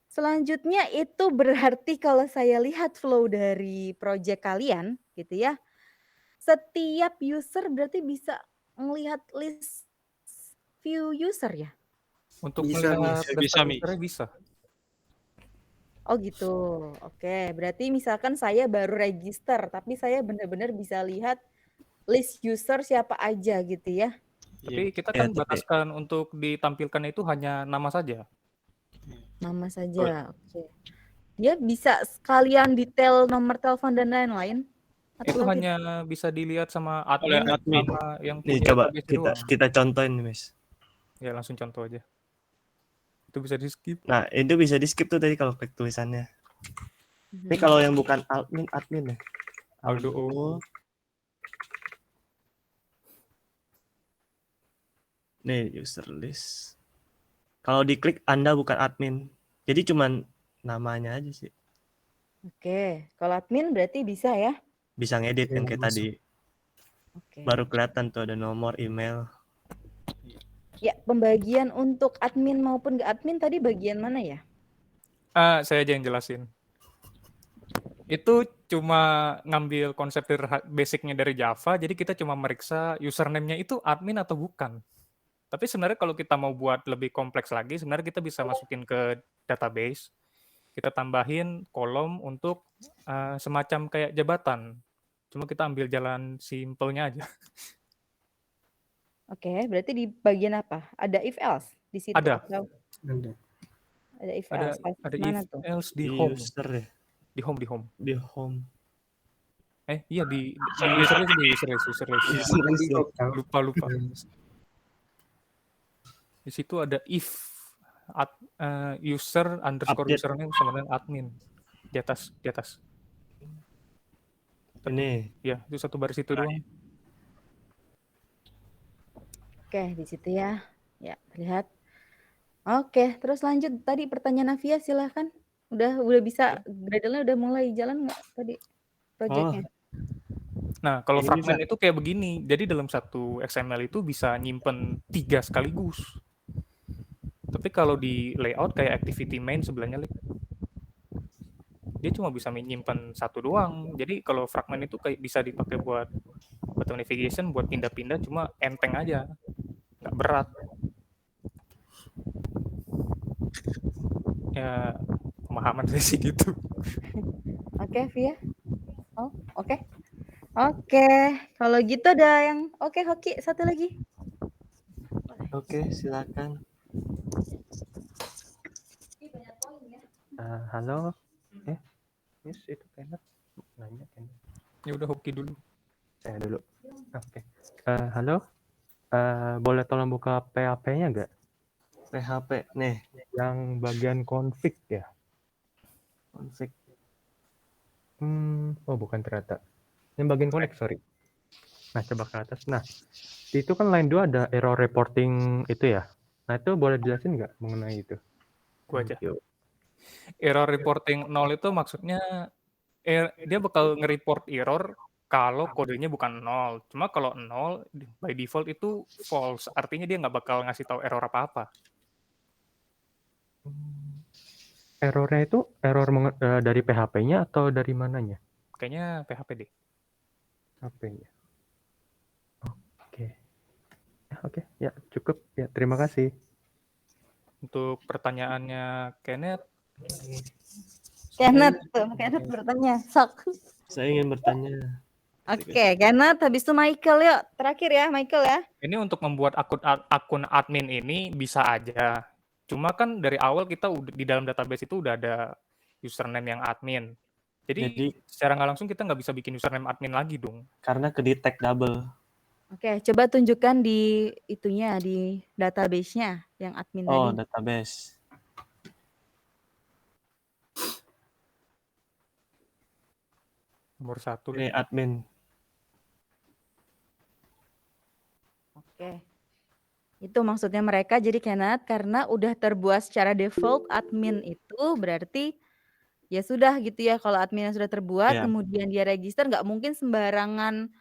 Selanjutnya itu berarti kalau saya lihat flow dari project kalian gitu ya, setiap user berarti bisa melihat list view user ya? Untuk Bisa, melihat Miss. daftar Bisa, Miss. usernya bisa. Oh gitu, oke. Berarti misalkan saya baru register, tapi saya benar-benar bisa lihat list user siapa aja gitu ya? Tapi kita Iya, kan tapi bataskan untuk ditampilkan itu hanya nama saja. Nama saja, oke. Dia bisa sekalian detail nomor telepon dan lain-lain? Itu Atau tidak? hanya bisa dilihat sama Oleh admin admin. sama yang nih punya coba database kita doang. kita contohin nih, Miss. Ya langsung contoh aja. Itu bisa di-skip. Nah, itu bisa di-skip tuh tadi kalau klik tulisannya. Ini kalau yang bukan admin ya. Aldo. Nih, user list. Kalau diklik Anda bukan admin. Jadi cuman namanya aja sih. Oke, kalau admin berarti bisa ya? Bisa ngedit yang kayak tadi. Oke. Baru kelihatan tuh ada nomor, email. Ya, pembagian untuk admin maupun nggak admin tadi bagian mana ya? Saya aja yang jelasin. Itu cuma ngambil konsep basicnya dari Java, jadi kita cuma meriksa username-nya itu admin atau bukan. Tapi sebenarnya kalau kita mau buat lebih kompleks lagi, sebenarnya kita bisa masukin ke database, kita tambahin kolom untuk semacam kayak jabatan. Cuma kita ambil jalan simpelnya aja. Oke, berarti di bagian apa? Ada if else di situ? Ada. Atau ada if Ada else. ada Mana if tuh? else di Di home. user ya. Di home, di home. Di home. Iya di user list, di user list. User list ya. Lupa. Di situ ada if user underscore Update. username sama dengan admin di atas. Ini. Ya, itu satu baris itu doang. Oke, di situ ya. Ya, terlihat. Oke, terus lanjut tadi pertanyaan Navia silahkan. Udah bisa Gradle-nya udah mulai jalan nggak tadi project-nya? Nah, kalau Ini fragmen bisa. itu kayak begini. Jadi dalam satu XML itu bisa nyimpen 3 sekaligus. Tapi kalau di layout kayak activity main sebelahnya, dia cuma bisa menyimpan satu doang. Jadi kalau fragmen itu kayak bisa dipakai buat navigation, buat pindah-pindah, cuma enteng aja, nggak berat. Ya pemahaman saya sih gitu. Oke, Via. Oh, oke. Oke, kalau gitu ada yang Hoki satu lagi. Oke, silakan. Halo. Miss itu Kenneth nanya Kenneth. Ya udah Hoki dulu. Saya dulu. Oke. Halo. Boleh tolong buka PHP-nya nggak? PHP nih. Yang bagian config ya. Config. Oh bukan ternyata. Yang bagian connect, sorry. Nah, coba ke atas. Nah, itu kan line 2 ada error reporting itu ya. Nah, itu boleh jelasin nggak mengenai itu? Gua aja. Thank you. Error reporting 0 itu maksudnya dia bakal nge-report error kalau kodenya bukan 0. Cuma kalau 0 by default itu false. Artinya dia nggak bakal ngasih tahu error apa-apa. Errornya itu error dari PHP-nya atau dari mananya? Kayaknya PHP deh. HP-nya. Oke, ya cukup. Ya, terima kasih. Untuk pertanyaannya Kenneth bertanya. Sok. Saya ingin bertanya. Oke, Kenneth, habis itu Michael yuk. Terakhir ya, Michael ya. Ini untuk membuat akun admin ini bisa aja. Cuma kan dari awal kita di dalam database itu udah ada username yang admin. Jadi secara nggak langsung kita nggak bisa bikin username admin lagi dong. Karena ke-detect double. Oke, coba tunjukkan di itunya, di database-nya yang admin tadi. Oh, database. Nomor 1. Ini admin. Oke. Itu maksudnya mereka jadi Kenneth karena udah terbuat secara default admin itu berarti ya sudah gitu ya kalau adminnya sudah terbuat Iya. kemudian dia register nggak mungkin sembarangan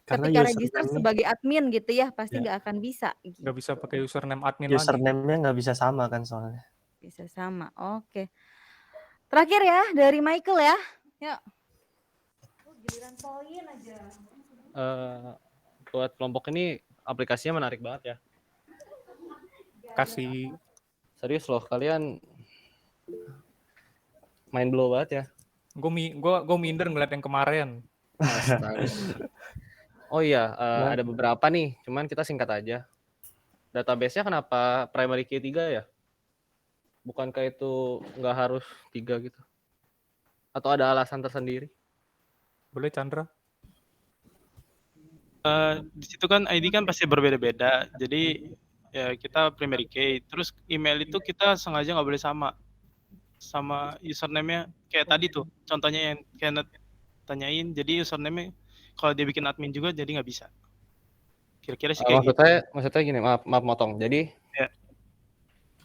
Karena ketika register username-nya sebagai admin gitu ya pasti ya, nggak akan bisa Nggak bisa gitu. pakai username admin lagi. username-nya nggak bisa sama kan soalnya. Bisa sama. Oke. Terakhir ya dari Michael ya. Yuk. Giliran poin aja. Buat kelompok ini aplikasinya menarik banget ya. Kasih Serius loh, kalian main blow banget ya. Gue minder ngeliat yang kemarin. Astaga. Oh iya, Nah. ada beberapa nih, cuman kita singkat aja. Database-nya kenapa primary key 3 ya? Bukankah itu nggak harus 3 gitu? Atau ada alasan tersendiri? Boleh Chandra? Di situ kan ID kan pasti berbeda-beda. Jadi ya kita primary key. Terus email itu kita sengaja nggak boleh sama username-nya kayak tadi tuh. Contohnya yang Kenneth tanyain. Jadi username-nya kalau dia bikin admin juga jadi nggak bisa. Kira-kira sih kayak gitu. Maksudnya gini, maaf motong. Jadi Ya.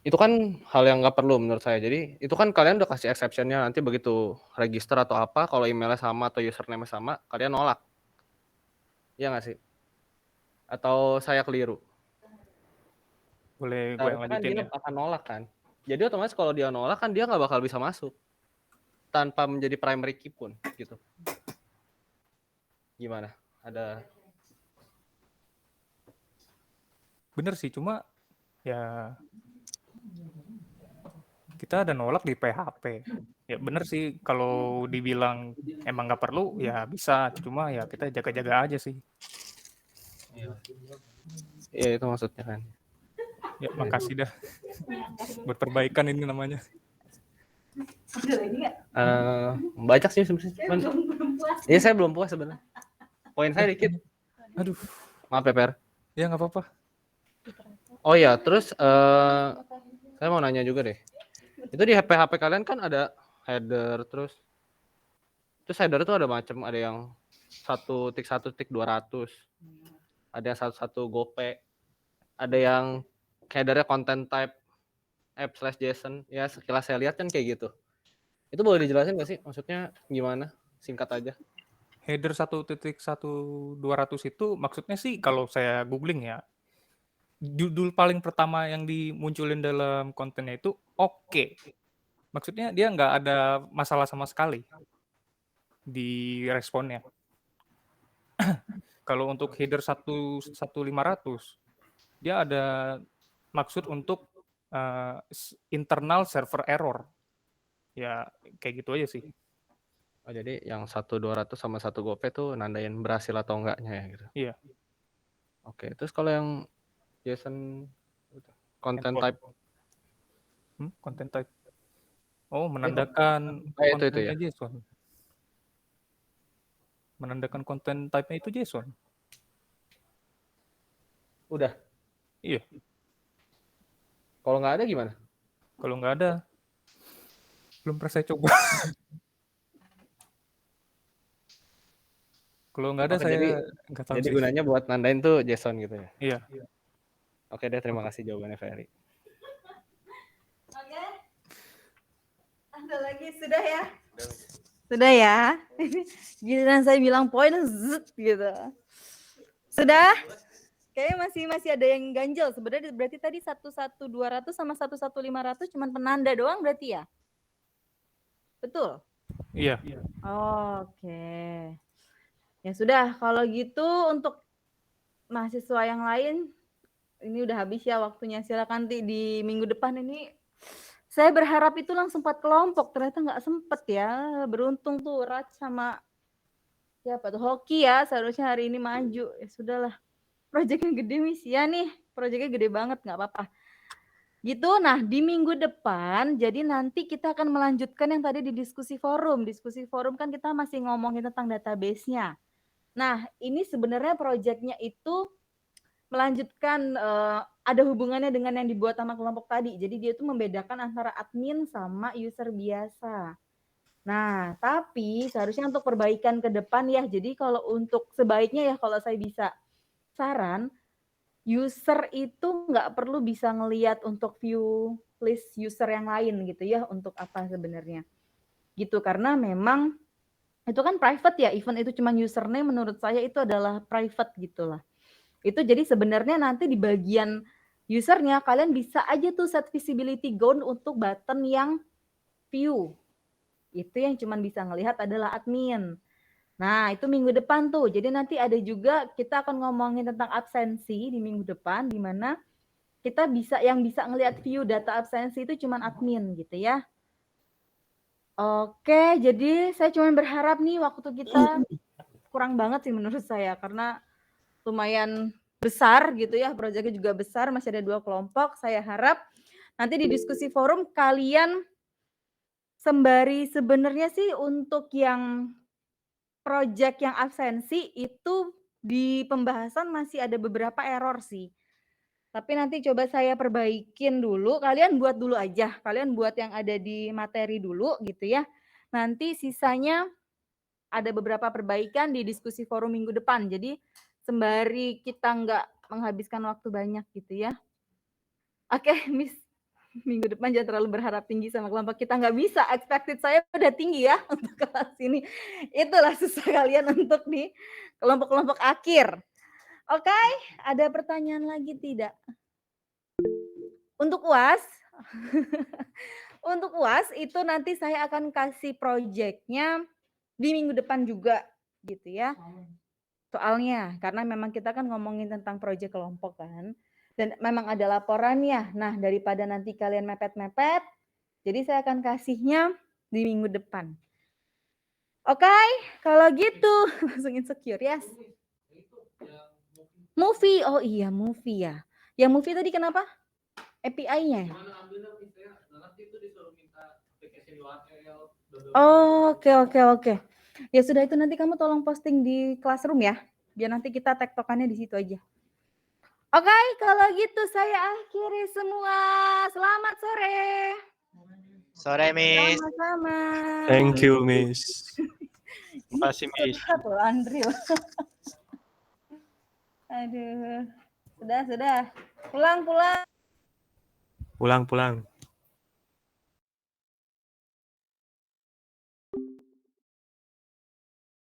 itu kan hal yang nggak perlu menurut saya. Jadi itu kan kalian udah kasih exception-nya, nanti begitu register atau apa, kalau emailnya sama atau username sama, kalian nolak. Iya nggak sih? Atau saya keliru? Boleh gue yang Harusnya kan lanjutin dia ya. akan nolak kan. Jadi otomatis kalau dia nolak kan dia nggak bakal bisa masuk tanpa menjadi primary key pun gitu. Gimana? Ada Bener sih, cuma ya kita ada nolak di PHP. Ya bener sih kalau dibilang emang nggak perlu ya bisa, cuma ya kita jaga-jaga aja sih. Iya itu maksudnya kan. Ya makasih dah buat perbaikan ini namanya. Banyak sih sebenarnya. Iya saya belum puas sebenarnya. Poin saya dikit. Aduh. Maaf ya Per. Ya nggak apa-apa. Oh ya terus saya mau nanya juga deh. Itu di PHP kalian kan ada header terus header itu ada macam, ada yang 1.1.200, ada yang 11 gope, ada yang headernya content type app/json. Ya sekilas saya lihat kan kayak gitu. Itu boleh dijelasin nggak sih? Maksudnya gimana? Singkat aja. Header 1.1200 itu maksudnya sih kalau saya googling ya, judul paling pertama yang dimunculin dalam kontennya itu oke. Maksudnya dia nggak ada masalah sama sekali di responnya. Kalau untuk header 1.500 dia ada maksud untuk internal server error. Ya kayak gitu aja sih. Oh, jadi yang 1.200 sama 1 gope tuh nandain berhasil atau enggaknya ya gitu. Iya. Oke, terus kalau yang JSON content type. Content type. Oh, menandakan kontennya itu ya. JSON. Menandakan konten type-nya itu JSON. Udah. Iya. Kalau nggak ada gimana? Kalau nggak ada, belum pernah saya coba. Kalau nggak ada saya nggak tahu jadi sih. gunanya buat nandain tuh JSON gitu ya? Iya. Oke deh, terima kasih jawabannya Ferry. Oke. Ada lagi sudah ya? Sudah ya? Giliran saya bilang poin zut gitu. Sudah? Kayaknya masih ada yang ganjel. Sebenarnya berarti tadi 1.1.200 sama 1.1.500 cuma penanda doang berarti ya? Betul? Iya. Oke. Ya sudah, kalau gitu untuk mahasiswa yang lain ini udah habis ya waktunya. Silakan di minggu depan ini. Saya berharap itu langsung 4 kelompok, ternyata nggak sempet ya. Beruntung tuh Raj sama siapa tuh Hoki ya, seharusnya hari ini maju. Ya sudahlah. Proyeknya gede misi ya nih, proyeknya gede banget, nggak apa-apa. Gitu, nah di minggu depan, jadi nanti kita akan melanjutkan yang tadi di diskusi forum. Diskusi forum kan kita masih ngomongin tentang database-nya. Nah, ini sebenarnya proyeknya itu melanjutkan ada hubungannya dengan yang dibuat sama kelompok tadi. Jadi dia itu membedakan antara admin sama user biasa. Nah, tapi seharusnya untuk perbaikan ke depan ya. Jadi kalau untuk sebaiknya ya kalau saya bisa saran, user itu nggak perlu bisa ngelihat untuk view list user yang lain gitu ya, untuk apa sebenarnya. Gitu, karena memang itu kan private ya, event itu cuma username menurut saya itu adalah private gitu lah. Itu jadi sebenarnya nanti di bagian usernya kalian bisa aja tuh set visibility goal untuk button yang view. Itu yang cuma bisa ngelihat adalah admin. Nah, itu minggu depan tuh. Jadi nanti ada juga kita akan ngomongin tentang absensi di minggu depan, di mana kita bisa yang bisa ngelihat view data absensi itu cuma admin gitu ya. Oke, jadi saya cuma berharap nih waktu kita kurang banget sih menurut saya, karena lumayan besar gitu ya, proyeknya juga besar, masih ada 2 kelompok. Saya harap nanti di diskusi forum kalian sembari sebenarnya sih untuk yang project yang absensi itu di pembahasan masih ada beberapa error sih. Tapi nanti coba saya perbaikin dulu, kalian buat dulu aja, kalian buat yang ada di materi dulu gitu ya. Nanti sisanya ada beberapa perbaikan di diskusi forum minggu depan. Jadi sembari kita nggak menghabiskan waktu banyak gitu ya. Oke, Miss, minggu depan jangan terlalu berharap tinggi sama kelompok kita, nggak bisa. Expected saya udah tinggi ya untuk kelas ini. Itulah susah kalian untuk di kelompok-kelompok akhir. Oke, ada pertanyaan lagi tidak? Untuk UAS, untuk UAS itu nanti saya akan kasih proyeknya di minggu depan juga gitu ya. Soalnya karena memang kita kan ngomongin tentang proyek kelompok kan. Dan memang ada laporannya. Nah, daripada nanti kalian mepet-mepet, jadi saya akan kasihnya di minggu depan. Oke, kalau gitu langsung insecure ya. Yes. Movie, oh iya movie ya. Yang movie tadi kenapa? API-nya. Oh, oke. Ya sudah, itu nanti kamu tolong posting di Classroom ya. Biar nanti kita tektokannya di situ aja. Oke, kalau gitu saya akhiri semua. Selamat sore. Sore, Miss. Sama-sama. Thank you, Miss. Terima kasih, Miss. Loh, Andri. Aduh. Sudah. Pulang. Pulang.